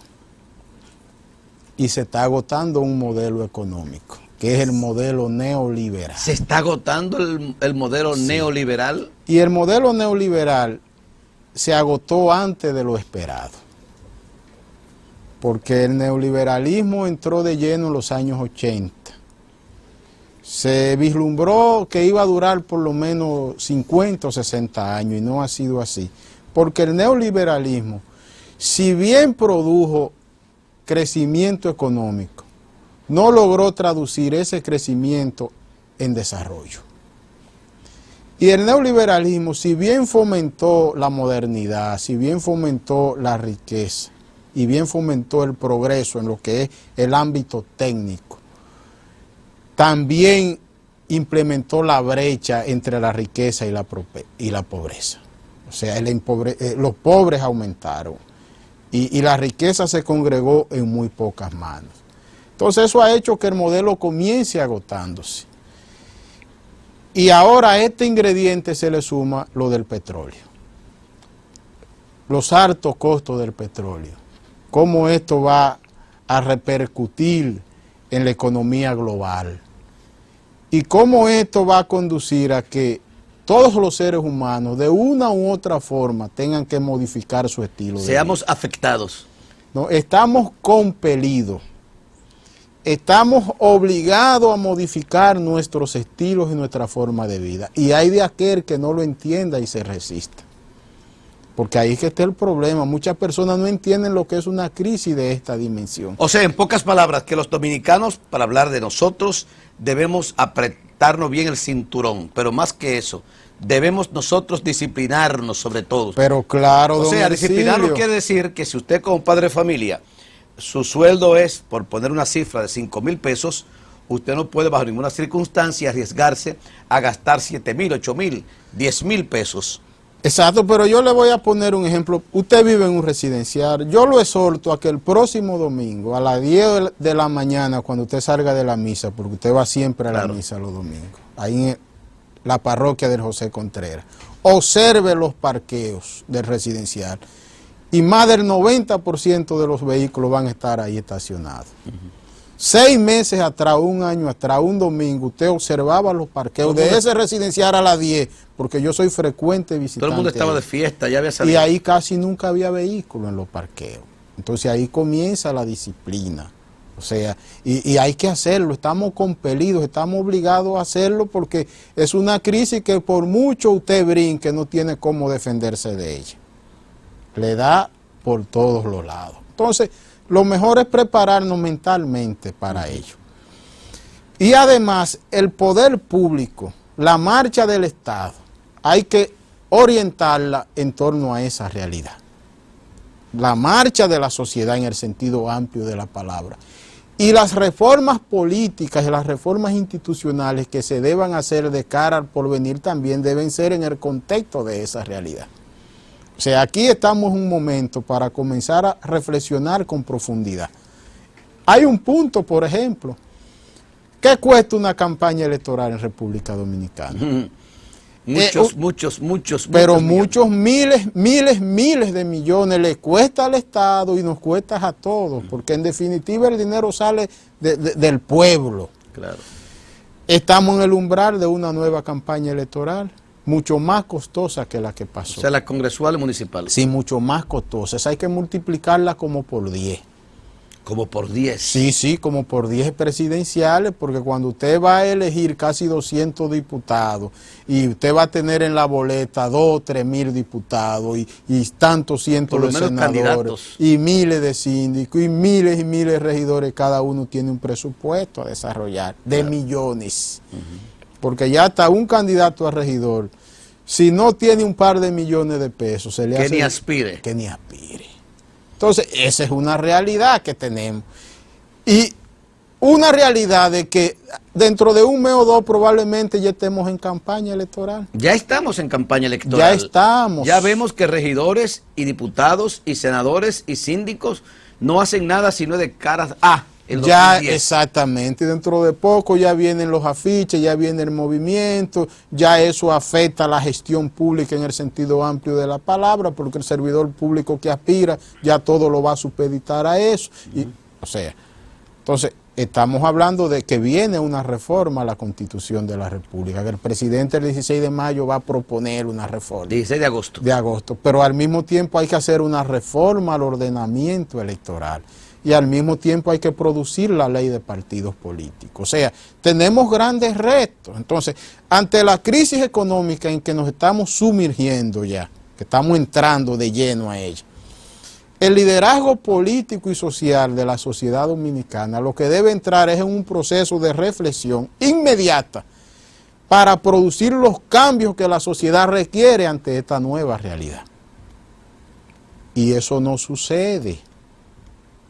Y se está agotando un modelo económico, que es el modelo neoliberal. ¿Se está agotando el modelo neoliberal? Y el modelo neoliberal se agotó antes de lo esperado. Porque el neoliberalismo entró de lleno en los años 80. Se vislumbró que iba a durar por lo menos 50 o 60 años y no ha sido así. Porque el neoliberalismo, si bien produjo crecimiento económico, no logró traducir ese crecimiento en desarrollo. Y el neoliberalismo, si bien fomentó la modernidad, si bien fomentó la riqueza, y bien fomentó el progreso en lo que es el ámbito técnico, también implementó la brecha entre la riqueza y la pobreza. O sea, los pobres aumentaron y la riqueza se congregó en muy pocas manos. Entonces eso ha hecho que el modelo comience agotándose. Y ahora a este ingrediente se le suma lo del petróleo. Los altos costos del petróleo. Cómo esto va a repercutir en la economía global. Y cómo esto va a conducir a que todos los seres humanos, de una u otra forma, tengan que modificar su estilo de vida. Seamos afectados. No, estamos compelidos. estamos obligados a modificar nuestros estilos y nuestra forma de vida. Y hay de aquel que no lo entienda y se resista. Porque ahí es que está el problema. Muchas personas no entienden lo que es una crisis de esta dimensión. O sea, en pocas palabras, que los dominicanos, para hablar de nosotros, debemos apretarnos bien el cinturón. Pero más que eso, debemos nosotros disciplinarnos sobre todo. Pero claro, o don sea, disciplinarnos Ercilio, quiere decir que si usted como padre de familia, su sueldo es, por poner una cifra, de 5,000 pesos, usted no puede bajo ninguna circunstancia arriesgarse a gastar 7,000, 8,000, 10,000 pesos. Exacto, pero yo le voy a poner un ejemplo. Usted vive en un residencial. Yo lo exhorto a que el próximo domingo, a las 10 de la mañana, cuando usted salga de la misa, porque usted va siempre a la misa los domingos, ahí en la parroquia del José Contreras, observe los parqueos del residencial y más del 90% de los vehículos van a estar ahí estacionados. 6 meses atrás, un año atrás, un domingo, usted observaba los parqueos de ese residencial a las 10, porque yo soy frecuente visitante. Todo el mundo estaba ahí. de fiesta, ya había salido. Y ahí casi nunca había vehículos en los parqueos. Entonces ahí comienza la disciplina. O sea, y hay que hacerlo, estamos compelidos, estamos obligados a hacerlo porque es una crisis que por mucho usted brinque no tiene cómo defenderse de ella. Le da por todos los lados. Entonces, lo mejor es prepararnos mentalmente para ello. Y además, el poder público, la marcha del Estado, hay que orientarla en torno a esa realidad. La marcha de la sociedad en el sentido amplio de la palabra. Y las reformas políticas y las reformas institucionales que se deban hacer de cara al porvenir también deben ser en el contexto de esa realidad. O sea, aquí estamos en un momento para comenzar a reflexionar con profundidad. Hay un punto, por ejemplo, ¿qué cuesta una campaña electoral en República Dominicana? Muchos miles de millones le cuesta al Estado y nos cuesta a todos, porque en definitiva el dinero sale del pueblo. Claro. Estamos en el umbral de una nueva campaña electoral, mucho más costosa que la que pasó. O sea, la congresual y municipal. Sí, mucho más costosa. Esa hay que multiplicarla como por 10. Como por 10. Sí, como por 10 presidenciales, porque cuando usted va a elegir casi 200 diputados y usted va a tener en la boleta 2 o 3 mil diputados y tantos cientos de senadores candidatos, y miles de síndicos y miles de regidores, cada uno tiene un presupuesto a desarrollar de millones. Porque ya hasta un candidato a regidor, si no tiene un par de millones de pesos, se le hace... Que ni aspire. Que ni aspire. Entonces, esa es una realidad que tenemos. Y una realidad de que dentro de un mes o dos probablemente ya estemos en campaña electoral. Ya estamos en campaña electoral. Ya estamos. Ya vemos que regidores y diputados y senadores y síndicos no hacen nada sino de cara a el 2010. Ya, exactamente. Dentro de poco ya vienen los afiches, ya viene el movimiento, ya eso afecta a la gestión pública en el sentido amplio de la palabra, porque el servidor público que aspira ya todo lo va a supeditar a eso. Y, o sea, entonces estamos hablando de que viene una reforma a la Constitución de la República, que el presidente el 16 de mayo va a proponer una reforma. 16 de agosto. De agosto, pero al mismo tiempo hay que hacer una reforma al ordenamiento electoral. Y al mismo tiempo hay que producir la ley de partidos políticos. O sea, tenemos grandes retos. Entonces, ante la crisis económica en que nos estamos sumergiendo ya, que estamos entrando de lleno a ella, el liderazgo político y social de la sociedad dominicana lo que debe entrar es en un proceso de reflexión inmediata para producir los cambios que la sociedad requiere ante esta nueva realidad. Y eso no sucede.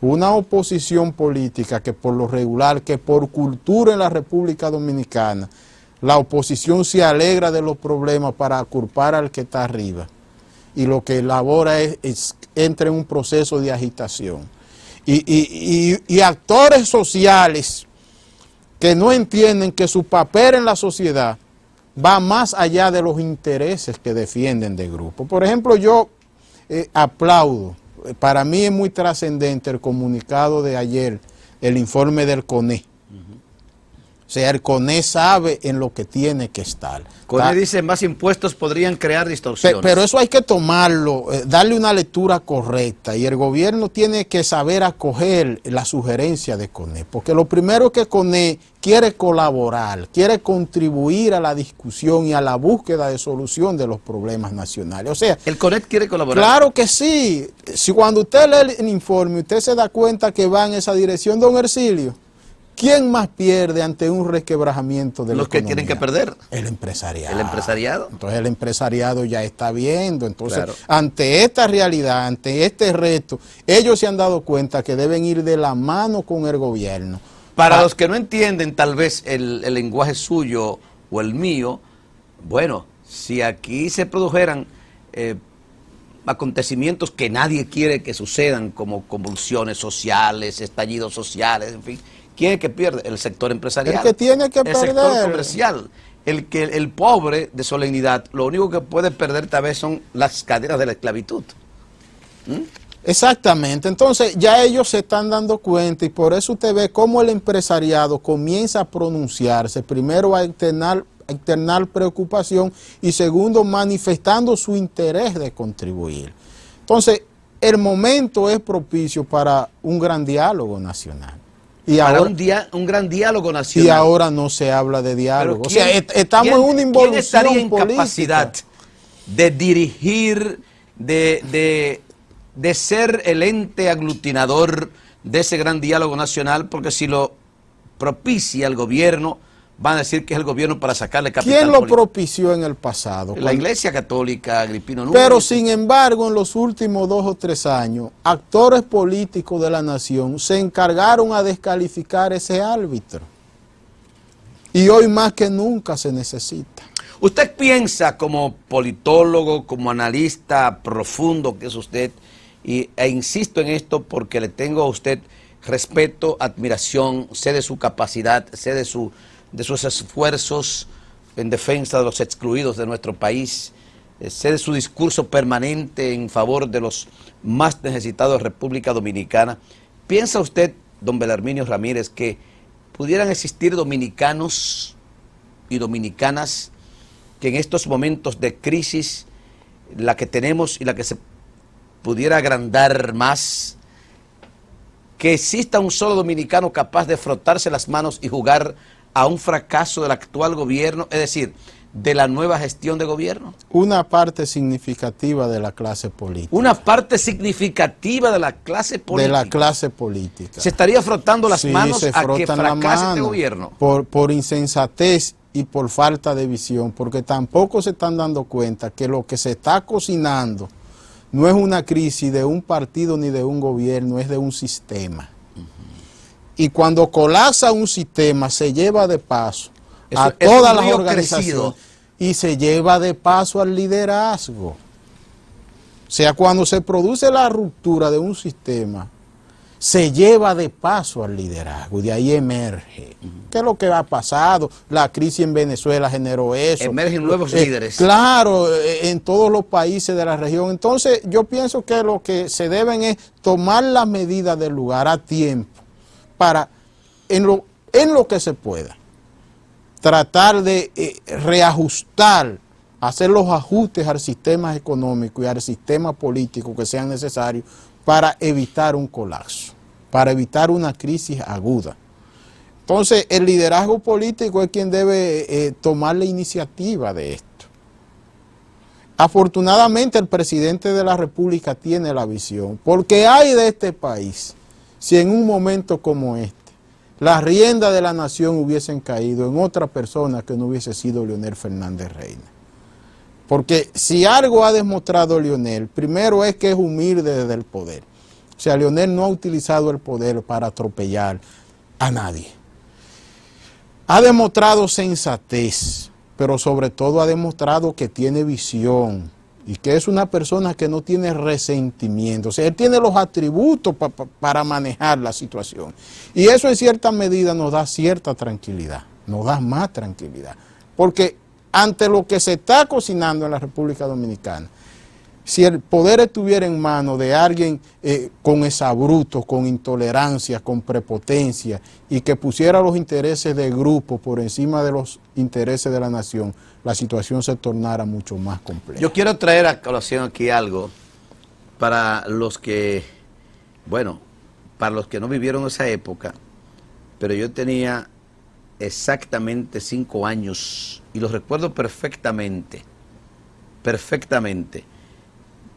Una oposición política que por lo regular, que por cultura en la República Dominicana, la oposición se alegra de los problemas para culpar al que está arriba. Y lo que elabora es entra en un proceso de agitación. Y actores sociales que no entienden que su papel en la sociedad va más allá de los intereses que defienden de grupo. Por ejemplo, yo aplaudo. Para mí es muy trascendente el comunicado de ayer, el informe del CONE, sea, el CONE sabe en lo que tiene que estar. CONE dice más impuestos podrían crear distorsiones. Pero eso hay que tomarlo, darle una lectura correcta, y el gobierno tiene que saber acoger la sugerencia de CONE, porque lo primero que CONE quiere colaborar, quiere contribuir a la discusión y a la búsqueda de solución de los problemas nacionales. O sea, ¿el CONE quiere colaborar? Claro que sí. Si cuando usted lee el informe, usted se da cuenta que va en esa dirección, don Hercilio, ¿quién más pierde ante un resquebrajamiento de la economía? Los que tienen que perder. El empresariado. ¿El empresariado? Entonces el empresariado ya está viendo. Entonces, claro, ante esta realidad, ante este reto, ellos se han dado cuenta que deben ir de la mano con el gobierno. Para los que no entienden tal vez el lenguaje suyo o el mío, bueno, si aquí se produjeran acontecimientos que nadie quiere que sucedan, como convulsiones sociales, estallidos sociales, en fin, ¿quién es que pierde? El sector empresarial. El que tiene que perder. El sector comercial. El pobre de solemnidad, lo único que puede perder tal vez son las cadenas de la esclavitud. Exactamente, entonces ya ellos se están dando cuenta, y por eso usted ve cómo el empresariado comienza a pronunciarse, primero a externar preocupación y segundo manifestando su interés de contribuir. Entonces el momento es propicio para un gran diálogo nacional. Y para ahora, un gran diálogo nacional. Y ahora no se habla de diálogo. ¿Quién, o sea, estamos en una involución ¿quién estaría en política? Capacidad de dirigir, de ser el ente aglutinador de ese gran diálogo nacional? Porque si lo propicia el gobierno, van a decir que es el gobierno para sacarle capital ¿Quién lo político. Propició en el pasado? La Iglesia Católica, Agripino Núñez. Pero sin embargo, en los últimos 2 o 3 años, actores políticos de la nación se encargaron a descalificar ese árbitro. Y hoy más que nunca se necesita. ¿Usted piensa, como politólogo, como analista profundo que es usted, e insisto en esto porque le tengo a usted respeto, admiración, sé de su capacidad, sé de sus esfuerzos en defensa de los excluidos de nuestro país, sé de su discurso permanente en favor de los más necesitados de República Dominicana? ¿Piensa usted, don Belarminio Ramírez, que pudieran existir dominicanos y dominicanas que en estos momentos de crisis, la que tenemos y la que se pudiera agrandar más, que exista un solo dominicano capaz de frotarse las manos y jugar a un fracaso del actual gobierno, es decir, de la nueva gestión de gobierno? Una parte significativa de la clase política. Una parte significativa de la clase política. De la clase política. ¿Se estaría frotando las manos a que fracase este gobierno? Por insensatez y por falta de visión, porque tampoco se están dando cuenta que lo que se está cocinando no es una crisis de un partido ni de un gobierno, es de un sistema. Y cuando colapsa un sistema, se lleva de paso a todas las organizaciones y se lleva de paso al liderazgo. O sea, cuando se produce la ruptura de un sistema, se lleva de paso al liderazgo y de ahí emerge. ¿Qué es lo que ha pasado? La crisis en Venezuela generó eso. Emergen nuevos líderes. Claro, en todos los países de la región. Entonces, yo pienso que lo que se deben es tomar las medidas del lugar a tiempo para, en lo que se pueda, tratar de reajustar, hacer los ajustes al sistema económico y al sistema político que sean necesarios para evitar un colapso, para evitar una crisis aguda. Entonces, el liderazgo político es quien debe tomar la iniciativa de esto. Afortunadamente, el presidente de la República tiene la visión, porque hay de este país, si en un momento como este, las riendas de la nación hubiesen caído en otra persona que no hubiese sido Leonel Fernández Reina. Porque si algo ha demostrado Leonel, primero es que es humilde desde el poder. O sea, Leonel no ha utilizado el poder para atropellar a nadie. Ha demostrado sensatez, pero sobre todo ha demostrado que tiene visión y que es una persona que no tiene resentimiento. O sea, él tiene los atributos para manejar la situación. Y eso en cierta medida nos da cierta tranquilidad, nos da más tranquilidad. Porque ante lo que se está cocinando en la República Dominicana, Si el poder estuviera en manos de alguien con exabruptos, con intolerancia, con prepotencia, y que pusiera los intereses del grupo por encima de los intereses de la nación, la situación se tornara mucho más compleja. Yo quiero traer a colación aquí algo para los que, bueno, para los que no vivieron esa época, pero yo tenía exactamente 5 años y los recuerdo perfectamente, perfectamente.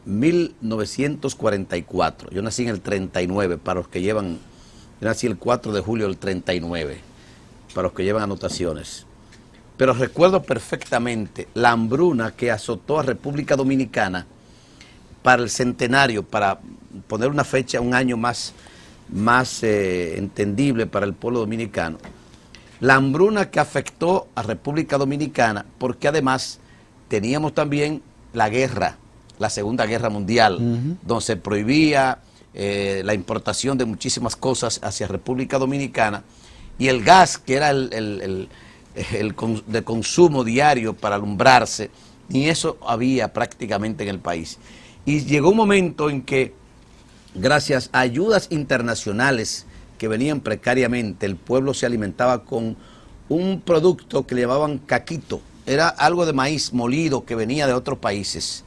1944, yo nací en el 39, para los que llevan, yo nací el 4 de julio del 39, para los que llevan anotaciones. Pero recuerdo perfectamente la hambruna que azotó a República Dominicana para el centenario, para poner una fecha, un año más entendible para el pueblo dominicano. La hambruna que afectó a República Dominicana, porque además teníamos también la guerra, la Segunda Guerra Mundial, donde se prohibía la importación de muchísimas cosas hacia República Dominicana, y el gas, que era de consumo diario para alumbrarse, ni eso había prácticamente en el país. Y llegó un momento en que, gracias a ayudas internacionales que venían precariamente, el pueblo se alimentaba con un producto que le llamaban caquito. Era algo de maíz molido que venía de otros países.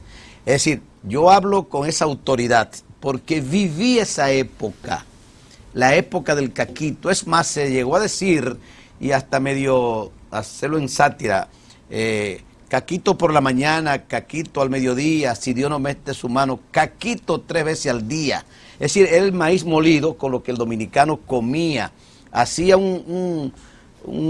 Es decir, yo hablo con esa autoridad porque viví esa época, la época del caquito. Es más, se llegó a decir, y hasta medio hacerlo en sátira, caquito por la mañana, caquito al mediodía, si Dios no mete su mano, caquito 3 veces al día. Es decir, era el maíz molido con lo que el dominicano comía, hacía un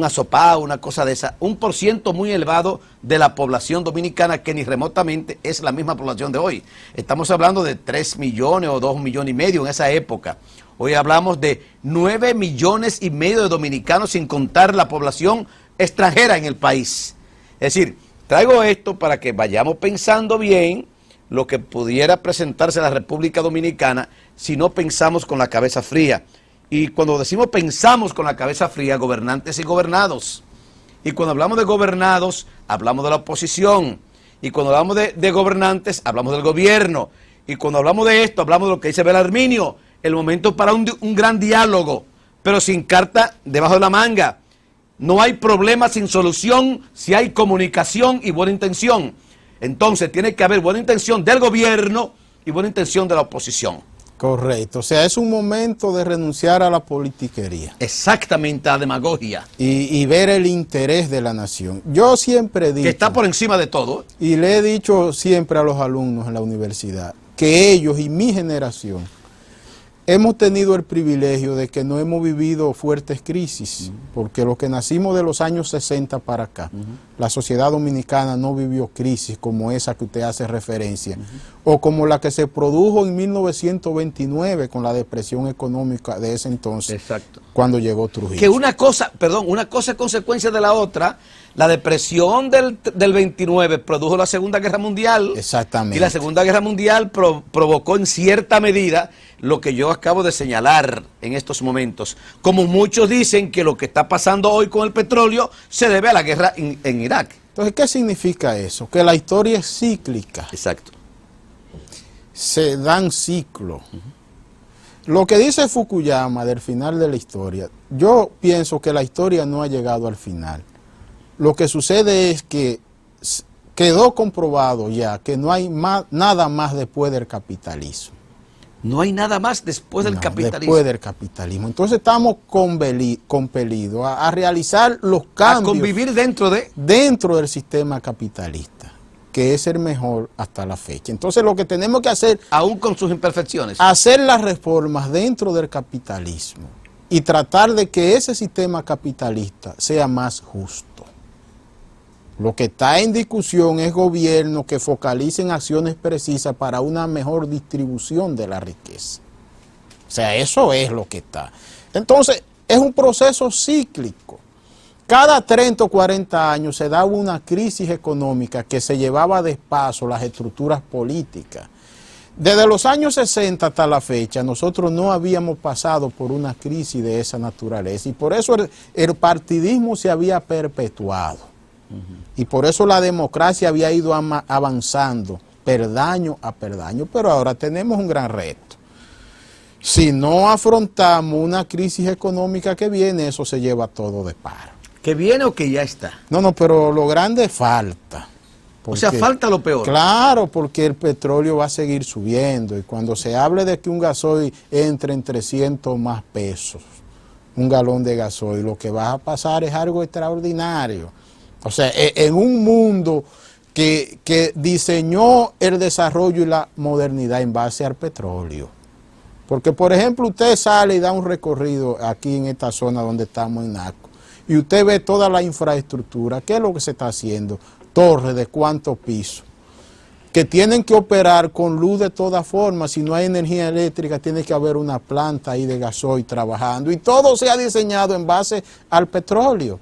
asopado, una cosa de esa, un % muy elevado de la población dominicana, que ni remotamente es la misma población de hoy. Estamos hablando de 3 millones o 2,5 millones en esa época. Hoy hablamos de 9,5 millones de dominicanos, sin contar la población extranjera en el país. Es decir, traigo esto para que vayamos pensando bien lo que pudiera presentarse a la República Dominicana si no pensamos con la cabeza fría. Y cuando decimos pensamos con la cabeza fría, gobernantes y gobernados. Y cuando hablamos de gobernados, hablamos de la oposición. Y cuando hablamos de gobernantes, hablamos del gobierno. Y cuando hablamos de esto, hablamos de lo que dice Belarminio, el momento para un gran diálogo, pero sin carta debajo de la manga. No hay problema sin solución si hay comunicación y buena intención. Entonces tiene que haber buena intención del gobierno y buena intención de la oposición. Correcto, o sea, es un momento de renunciar a la politiquería. Exactamente, a la demagogia. Y ver el interés de la nación. Yo siempre he dicho... Que está por encima de todo. Y le he dicho siempre a los alumnos en la universidad, que ellos y mi generación hemos tenido el privilegio de que no hemos vivido fuertes crisis, porque los que nacimos de los años 60 para acá, la sociedad dominicana no vivió crisis como esa que usted hace referencia, o como la que se produjo en 1929 con la depresión económica de ese entonces. Exacto. Cuando llegó Trujillo. Que una cosa es consecuencia de la otra. La depresión del 29 produjo la Segunda Guerra Mundial. Exactamente. Y la Segunda Guerra Mundial provocó en cierta medida lo que yo acabo de señalar en estos momentos. Como muchos dicen que lo que está pasando hoy con el petróleo se debe a la guerra en Irak. Entonces, ¿qué significa eso? Que la historia es cíclica. Exacto. Se dan ciclos. Lo que dice Fukuyama del final de la historia, yo pienso que la historia no ha llegado al final. Lo que sucede es que quedó comprobado ya que no hay nada más después del capitalismo. No hay nada más después del capitalismo. Después del capitalismo. Entonces estamos compelidos a realizar los cambios. A convivir dentro del sistema capitalista, que es el mejor hasta la fecha. Entonces lo que tenemos que hacer, aún con sus imperfecciones, hacer las reformas dentro del capitalismo y tratar de que ese sistema capitalista sea más justo. Lo que está en discusión es gobiernos que focalicen acciones precisas para una mejor distribución de la riqueza. O sea, eso es lo que está. Entonces, es un proceso cíclico. Cada 30 o 40 años se daba una crisis económica que se llevaba de paso las estructuras políticas. Desde los años 60 hasta la fecha, nosotros no habíamos pasado por una crisis de esa naturaleza y por eso el partidismo se había perpetuado. Y por eso la democracia había ido avanzando perdaño a perdaño, pero ahora tenemos un gran reto. Si no afrontamos una crisis económica que viene, eso se lleva todo de paro. ¿Que viene o que ya está? No, pero lo grande falta. O sea, falta lo peor. Claro, porque el petróleo va a seguir subiendo y cuando se hable de que un gasoil entre en 300 más pesos, un galón de gasoil, lo que va a pasar es algo extraordinario. O sea, en un mundo que diseñó el desarrollo y la modernidad en base al petróleo. Porque, por ejemplo, usted sale y da un recorrido aquí en esta zona donde estamos en Naco y usted ve toda la infraestructura. ¿Qué es lo que se está haciendo? Torres de cuántos pisos, que tienen que operar con luz de todas formas. Si no hay energía eléctrica, tiene que haber una planta ahí de gasoil trabajando. Y todo se ha diseñado en base al petróleo.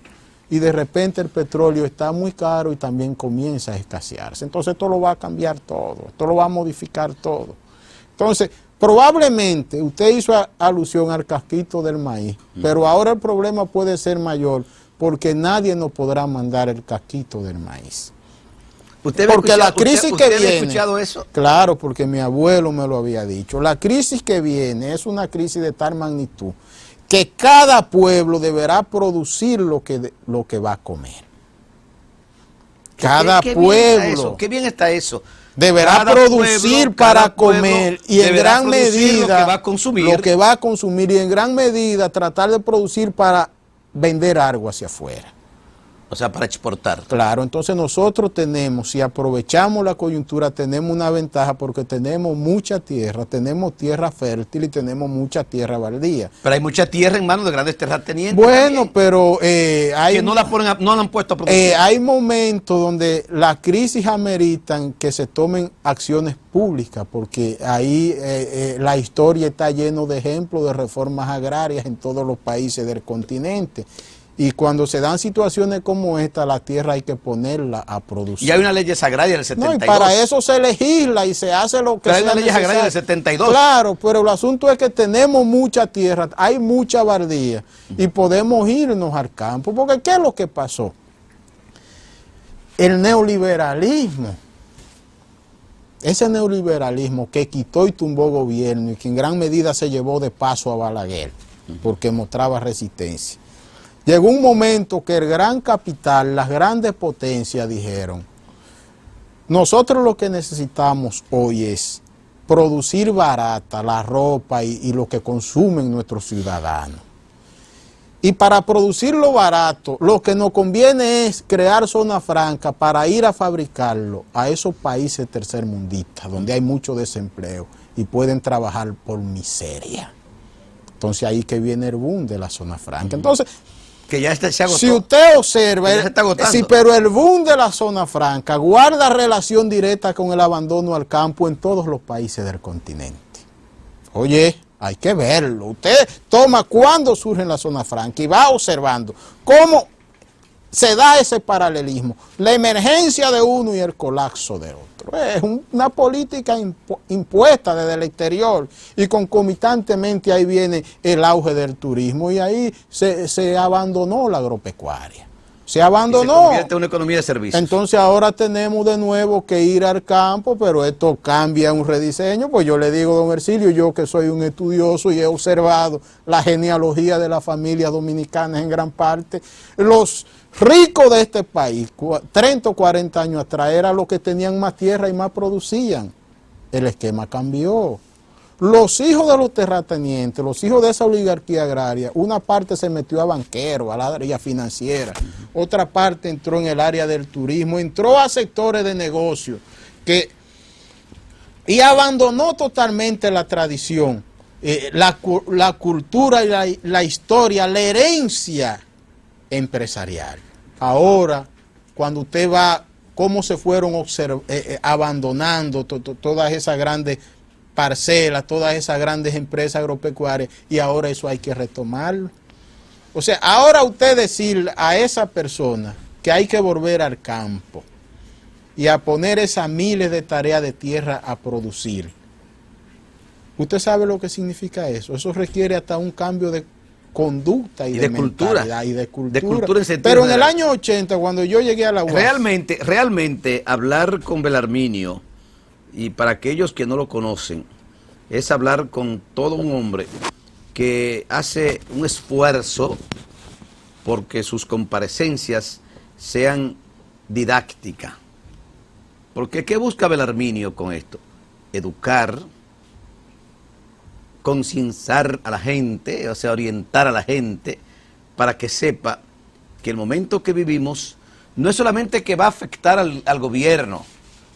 Y de repente el petróleo está muy caro y también comienza a escasearse. Entonces esto lo va a cambiar todo, esto lo va a modificar todo. Entonces, probablemente usted hizo alusión al casquito del maíz, pero ahora el problema puede ser mayor, porque nadie nos podrá mandar el casquito del maíz. Porque la crisis que viene, ¿ha escuchado eso? Claro, porque mi abuelo me lo había dicho. La crisis que viene es una crisis de tal magnitud que cada pueblo deberá producir lo que va a comer. Cada pueblo. Qué bien está eso. Deberá producir para comer y en gran medida lo que va a consumir y en gran medida tratar de producir para vender algo hacia afuera. O sea, para exportar. Claro, entonces nosotros tenemos, si aprovechamos la coyuntura, tenemos una ventaja porque tenemos mucha tierra fértil y tenemos mucha tierra baldía. Pero hay mucha tierra en manos de grandes terratenientes. Bueno, también, pero hay... que no la han puesto a producir. Hay momentos donde las crisis ameritan que se tomen acciones públicas, porque ahí la historia está llena de ejemplos de reformas agrarias en todos los países del continente. Y cuando se dan situaciones como esta, la tierra hay que ponerla a producir. Y hay una ley agraria del 72. No, y para eso se legisla y se hace lo que sea necesario. Hay una ley agraria del 72. Claro, pero el asunto es que tenemos mucha tierra, hay mucha bardía y podemos irnos al campo. Porque ¿qué es lo que pasó? El neoliberalismo. Ese neoliberalismo que quitó y tumbó gobierno y que en gran medida se llevó de paso a Balaguer porque mostraba resistencia. Llegó un momento que el gran capital, las grandes potencias dijeron, nosotros lo que necesitamos hoy es producir barata la ropa y lo que consumen nuestros ciudadanos. Y para producirlo barato, lo que nos conviene es crear zona franca para ir a fabricarlo a esos países tercermundistas, donde hay mucho desempleo y pueden trabajar por miseria. Entonces ahí que viene el boom de la zona franca. Entonces, que ya se agotó. Si usted observa, sí, pero el boom de la zona franca guarda relación directa con el abandono al campo en todos los países del continente. Oye, hay que verlo. Usted toma cuándo surge la zona franca y va observando cómo se da ese paralelismo, la emergencia de uno y el colapso de otro. Es una política impuesta desde el exterior y concomitantemente ahí viene el auge del turismo y ahí se abandonó la agropecuaria. Se abandonó. Y se convierte en una economía de servicios. Entonces ahora tenemos de nuevo que ir al campo, pero esto cambia un rediseño. Pues yo le digo, don Ercilio, yo que soy un estudioso y he observado la genealogía de las familias dominicanas en gran parte, los ricos de este país, 30 o 40 años atrás, eran los que tenían más tierra y más producían. El esquema cambió. Los hijos de los terratenientes, los hijos de esa oligarquía agraria, una parte se metió a banquero, a la área financiera, otra parte entró en el área del turismo, entró a sectores de negocio y abandonó totalmente la tradición, la cultura y la historia, la herencia empresarial. Ahora, cuando usted va, cómo se fueron abandonando todas esas grandes parcelas, todas esas grandes empresas agropecuarias, y ahora eso hay que retomarlo. O sea, ahora usted decir a esa persona que hay que volver al campo y a poner esas miles de tareas de tierra a producir. ¿Usted sabe lo que significa eso? Eso requiere hasta un cambio de conducta y de cultura. Y de cultura. De cultura en pero en el año 80, cuando yo llegué a la UAS... Realmente, hablar con Belarminio y para aquellos que no lo conocen, es hablar con todo un hombre que hace un esfuerzo porque sus comparecencias sean didácticas. Porque ¿qué busca Belarminio con esto? Educar, concienciar a la gente, o sea, orientar a la gente para que sepa que el momento que vivimos no es solamente que va a afectar al gobierno,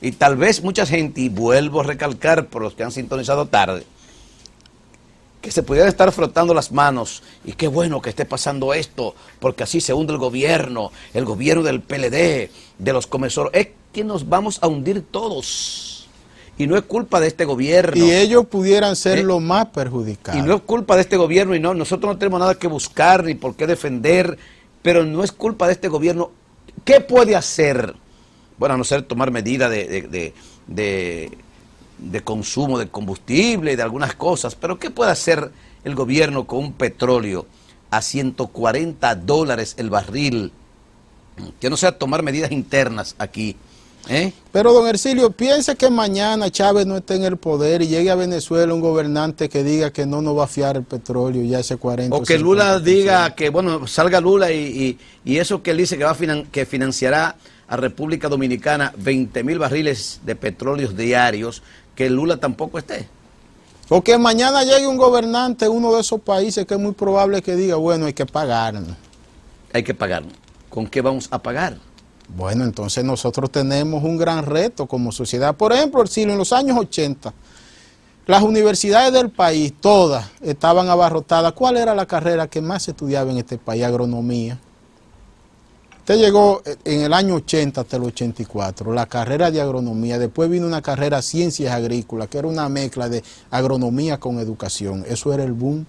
y tal vez mucha gente, y vuelvo a recalcar por los que han sintonizado tarde, que se pudieran estar frotando las manos, y qué bueno que esté pasando esto, porque así se hunde el gobierno del PLD, de los comercios, es que nos vamos a hundir todos, y no es culpa de este gobierno. Y ellos pudieran ser los más perjudicados. Y no es culpa de este gobierno, y no, nosotros no tenemos nada que buscar, ni por qué defender, pero no es culpa de este gobierno. ¿Qué puede hacer? Bueno, a no ser tomar medidas de consumo de combustible y de algunas cosas, pero ¿qué puede hacer el gobierno con un petróleo a $140 el barril? Que no sea tomar medidas internas aquí. Pero, don Hercilio, piense que mañana Chávez no esté en el poder y llegue a Venezuela un gobernante que diga que no nos va a fiar el petróleo ya ese 40. O que Lula diga que, bueno, salga Lula y eso que él dice que financiará a República Dominicana 20,000 barriles de petróleos diarios, que Lula tampoco esté. O que mañana llegue un gobernante de uno de esos países que es muy probable que diga, bueno, hay que pagarnos. Hay que pagarnos. ¿Con qué vamos a pagar? Bueno, entonces nosotros tenemos un gran reto como sociedad. Por ejemplo, Hercilio, en los años 80, las universidades del país, todas, estaban abarrotadas. ¿Cuál era la carrera que más se estudiaba en este país? Agronomía. Usted llegó en el año 80 hasta el 84, la carrera de agronomía. Después vino una carrera ciencias agrícolas, que era una mezcla de agronomía con educación. Eso era el boom.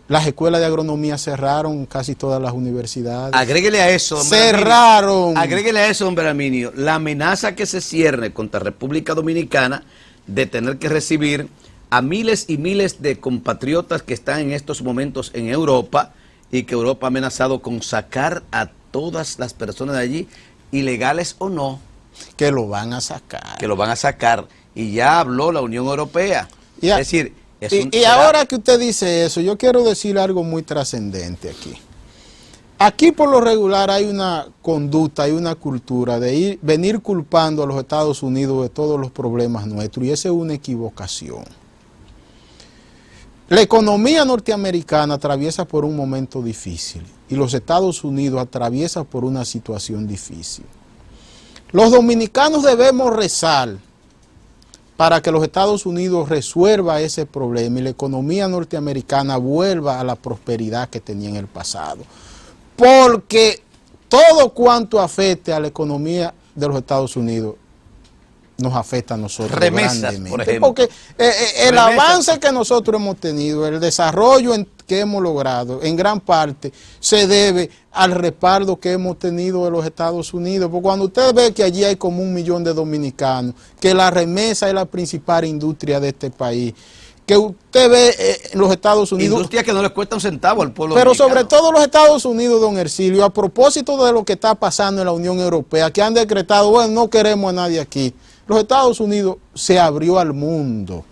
Las escuelas de agronomía cerraron, casi todas las universidades. Agréguele a eso, don cerraron. Agréguele a eso, don Belarminio, la amenaza que se cierne contra República Dominicana de tener que recibir a miles y miles de compatriotas que están en estos momentos en Europa, y que Europa ha amenazado con sacar a todas las personas de allí, ilegales o no. Que lo van a sacar. Que lo van a sacar. Y ya habló la Unión Europea. Es decir, y ahora que usted dice eso, yo quiero decir algo muy trascendente aquí. Aquí por lo regular hay una conducta, hay una cultura de venir culpando a los Estados Unidos de todos los problemas nuestros, y esa es una equivocación. La economía norteamericana atraviesa por un momento difícil y los Estados Unidos atraviesan por una situación difícil. Los dominicanos debemos rezar para que los Estados Unidos resuelva ese problema y la economía norteamericana vuelva a la prosperidad que tenía en el pasado. Porque todo cuanto afecte a la economía de los Estados Unidos nos afecta a nosotros. Remesas, grandemente. por ejemplo. Porque el avance que nosotros hemos tenido, el desarrollo que hemos logrado, en gran parte se debe al respaldo que hemos tenido de los Estados Unidos. Porque cuando usted ve que allí hay como 1 millón de dominicanos, que la remesa es la principal industria de este país, que usted ve en los Estados Unidos... Industria que no les cuesta un centavo al pueblo Pero dominicano. sobre todo los Estados Unidos, don Hercilio, a propósito de lo que está pasando en la Unión Europea, que han decretado, bueno, no queremos a nadie aquí. Los Estados Unidos se abrió al mundo.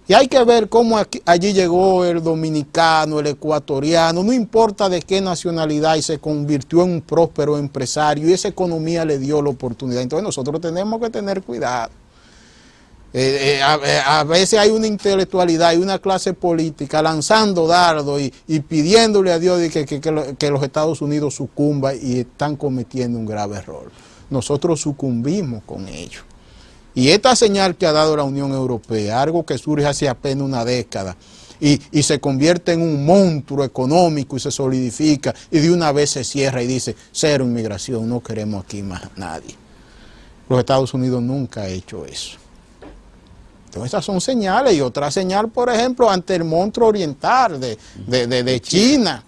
Y hay que ver cómo allí llegó el dominicano, el ecuatoriano, no importa de qué nacionalidad, y se convirtió en un próspero empresario, y esa economía le dio la oportunidad. Entonces nosotros tenemos que tener cuidado. A veces hay una intelectualidad y una clase política lanzando dardos y pidiéndole a Dios que los Estados Unidos sucumban, y están cometiendo un grave error. Nosotros sucumbimos con ellos. Y esta señal que ha dado la Unión Europea, algo que surge hace apenas una década, y se convierte en un monstruo económico y se solidifica, y de una vez se cierra y dice, cero inmigración, no queremos aquí más nadie. Los Estados Unidos nunca ha hecho eso. Entonces esas son señales. Y otra señal, por ejemplo, ante el monstruo oriental de China.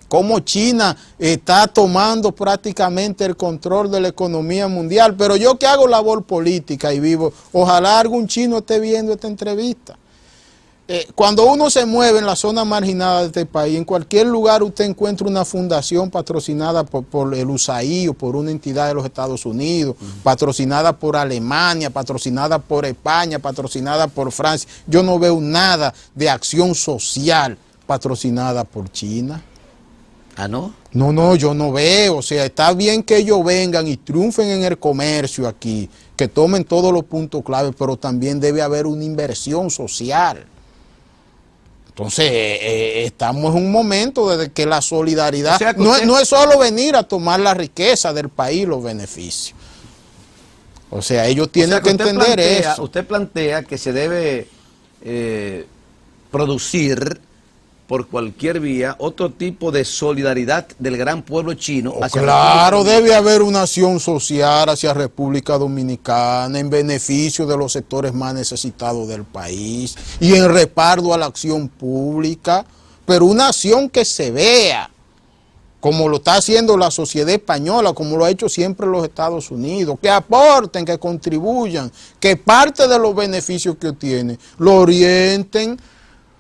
Cómo China está tomando prácticamente el control de la economía mundial. Pero yo que hago labor política y vivo, ojalá algún chino esté viendo esta entrevista. cuando uno se mueve en la zona marginada de este país, en cualquier lugar usted encuentra una fundación patrocinada por el USAID o por una entidad de los Estados Unidos, patrocinada por Alemania, patrocinada por España, patrocinada por Francia. Yo no veo nada de acción social patrocinada por China. ¿Ah, no? No, yo no veo. O sea, está bien que ellos vengan y triunfen en el comercio aquí, que tomen todos los puntos clave, pero también debe haber una inversión social. Entonces, estamos en un momento desde que la solidaridad, o sea, que no es solo venir a tomar la riqueza del país, los beneficios. O sea, ellos tienen que entender eso. Usted plantea que se debe producir por cualquier vía otro tipo de solidaridad del gran pueblo chino. Claro, debe haber una acción social hacia República Dominicana en beneficio de los sectores más necesitados del país y en respaldo a la acción pública, pero una acción que se vea, como lo está haciendo la sociedad española, como lo ha hecho siempre los Estados Unidos, que aporten, que contribuyan, que parte de los beneficios que obtienen lo orienten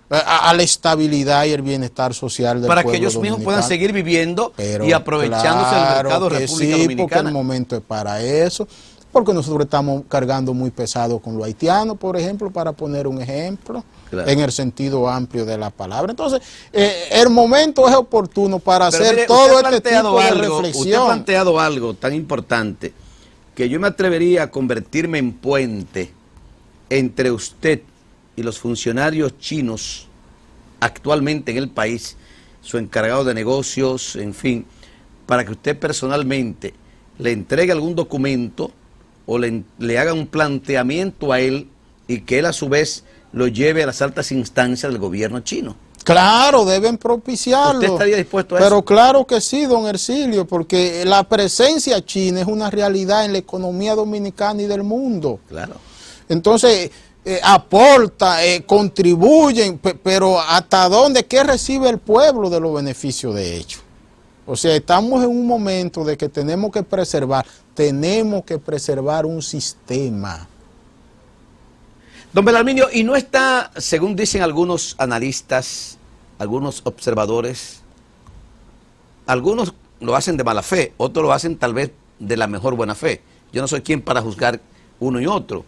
a la estabilidad y el bienestar social del pueblo para que ellos mismos puedan seguir viviendo y aprovechándose del mercado de República Dominicana. Porque el momento es para eso, porque nosotros estamos cargando muy pesado con los haitianos, por ejemplo, para poner un ejemplo, claro, en el sentido amplio de la palabra. Entonces, el momento es oportuno para hacer todo este tipo de reflexión. Usted ha planteado algo tan importante que yo me atrevería a convertirme en puente entre usted y los funcionarios chinos actualmente en el país, su encargado de negocios, en fin, para que usted personalmente le entregue algún documento o le haga un planteamiento a él y que él a su vez lo lleve a las altas instancias del gobierno chino. Claro, deben propiciarlo. ¿Usted estaría dispuesto a eso? Pero claro que sí, don Ercilio, porque la presencia china es una realidad en la economía dominicana y del mundo. Claro. Entonces, aporta, contribuyen, pero ¿hasta dónde? ¿Qué recibe el pueblo de los beneficios de ellos? O sea, estamos en un momento de que tenemos que preservar un sistema. Don Belarminio, ¿y no está, según dicen algunos analistas, algunos observadores, algunos lo hacen de mala fe, otros lo hacen tal vez de la mejor buena fe? Yo no soy quien para juzgar uno y otro.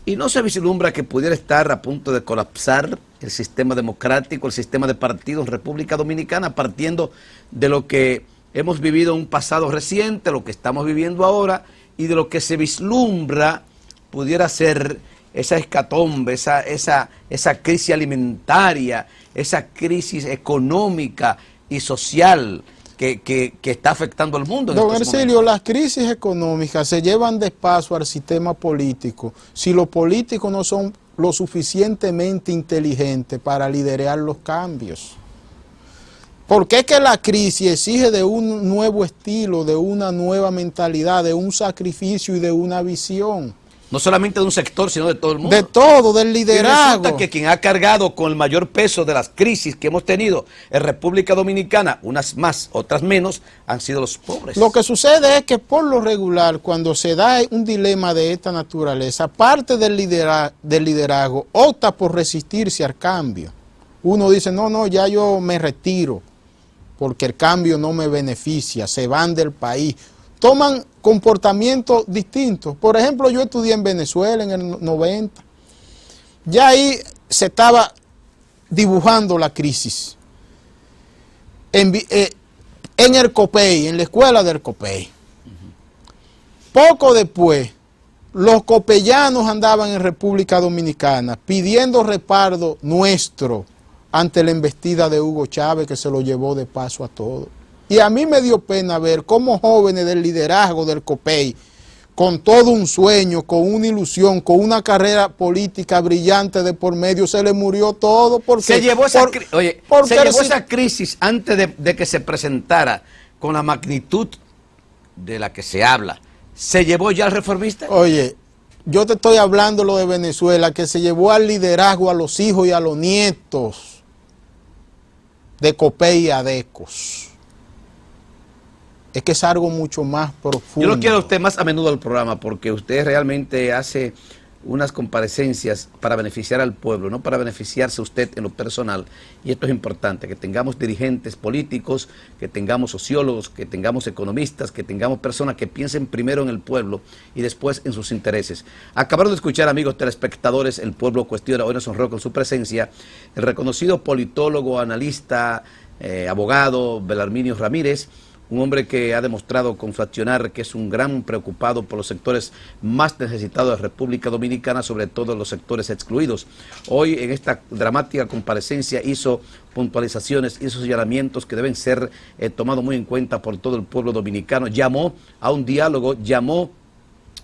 ¿Y no se vislumbra que pudiera estar a punto de colapsar el sistema democrático, el sistema de partidos en República Dominicana, partiendo de lo que hemos vivido en un pasado reciente, lo que estamos viviendo ahora, y de lo que se vislumbra pudiera ser esa hecatombe, esa crisis alimentaria, esa crisis económica y social que está afectando al mundo? Don Ercilio, las crisis económicas se llevan de paso al sistema político si los políticos no son lo suficientemente inteligentes para liderar los cambios. Porque es que la crisis exige de un nuevo estilo, de una nueva mentalidad, de un sacrificio y de una visión. No solamente de un sector, sino de todo el mundo. De todo, del liderazgo. Y resulta que quien ha cargado con el mayor peso de las crisis que hemos tenido en República Dominicana, unas más, otras menos, han sido los pobres. Lo que sucede es que por lo regular, cuando se da un dilema de esta naturaleza, parte del liderazgo opta por resistirse al cambio. Uno dice, no, ya yo me retiro, porque el cambio no me beneficia, se van del país. Toman comportamientos distintos. Por ejemplo, yo estudié en Venezuela en el 90. Ya ahí se estaba dibujando la crisis. En el COPEI, en la escuela del COPEI. Poco después, los copellanos andaban en República Dominicana pidiendo respaldo nuestro ante la embestida de Hugo Chávez, que se lo llevó de paso a todos. Y a mí me dio pena ver cómo jóvenes del liderazgo del COPEI, con todo un sueño, con una ilusión, con una carrera política brillante de por medio, se le murió todo. Porque se llevó esa crisis antes de que se presentara con la magnitud de la que se habla. ¿Se llevó ya al reformista? Oye, yo te estoy hablando lo de Venezuela, que se llevó al liderazgo a los hijos y a los nietos de COPEI y ADECOS. Es que es algo mucho más profundo. Yo lo quiero a usted más a menudo al programa porque usted realmente hace unas comparecencias para beneficiar al pueblo, no para beneficiarse usted en lo personal. Y esto es importante, que tengamos dirigentes políticos, que tengamos sociólogos, que tengamos economistas, que tengamos personas que piensen primero en el pueblo y después en sus intereses. Acabaron de escuchar, amigos telespectadores, El Pueblo Cuestiona. Hoy nos honró con su presencia el reconocido politólogo, analista, abogado Belarminio Ramírez, un hombre que ha demostrado con su accionar que es un gran preocupado por los sectores más necesitados de República Dominicana, sobre todo los sectores excluidos. Hoy en esta dramática comparecencia hizo puntualizaciones, hizo señalamientos que deben ser tomados muy en cuenta por todo el pueblo dominicano. Llamó a un diálogo, llamó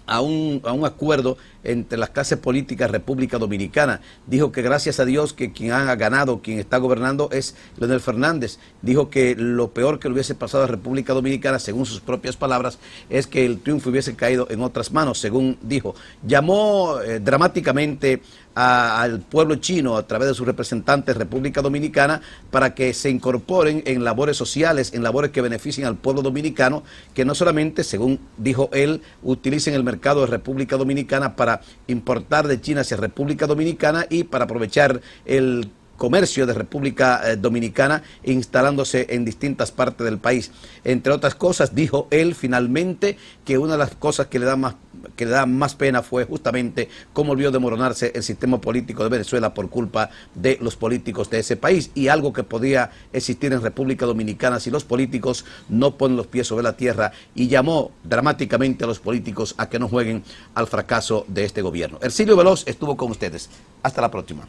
a un acuerdo entre las clases políticas de República Dominicana. Dijo que gracias a Dios que quien ha ganado, quien está gobernando es Leonel Fernández. Dijo que lo peor que le hubiese pasado a República Dominicana, según sus propias palabras, es que el triunfo hubiese caído en otras manos, según dijo. Llamó dramáticamente al pueblo chino a través de sus representantes República Dominicana para que se incorporen en labores sociales, en labores que beneficien al pueblo dominicano, que no solamente, según dijo él, utilicen el mercado de República Dominicana para importar de China hacia República Dominicana y para aprovechar el comercio de República Dominicana instalándose en distintas partes del país. Entre otras cosas, dijo él finalmente que una de las cosas que le da más pena fue justamente cómo volvió a desmoronarse el sistema político de Venezuela por culpa de los políticos de ese país, y algo que podía existir en República Dominicana si los políticos no ponen los pies sobre la tierra, y llamó dramáticamente a los políticos a que no jueguen al fracaso de este gobierno. Hercilio Veloz estuvo con ustedes. Hasta la próxima.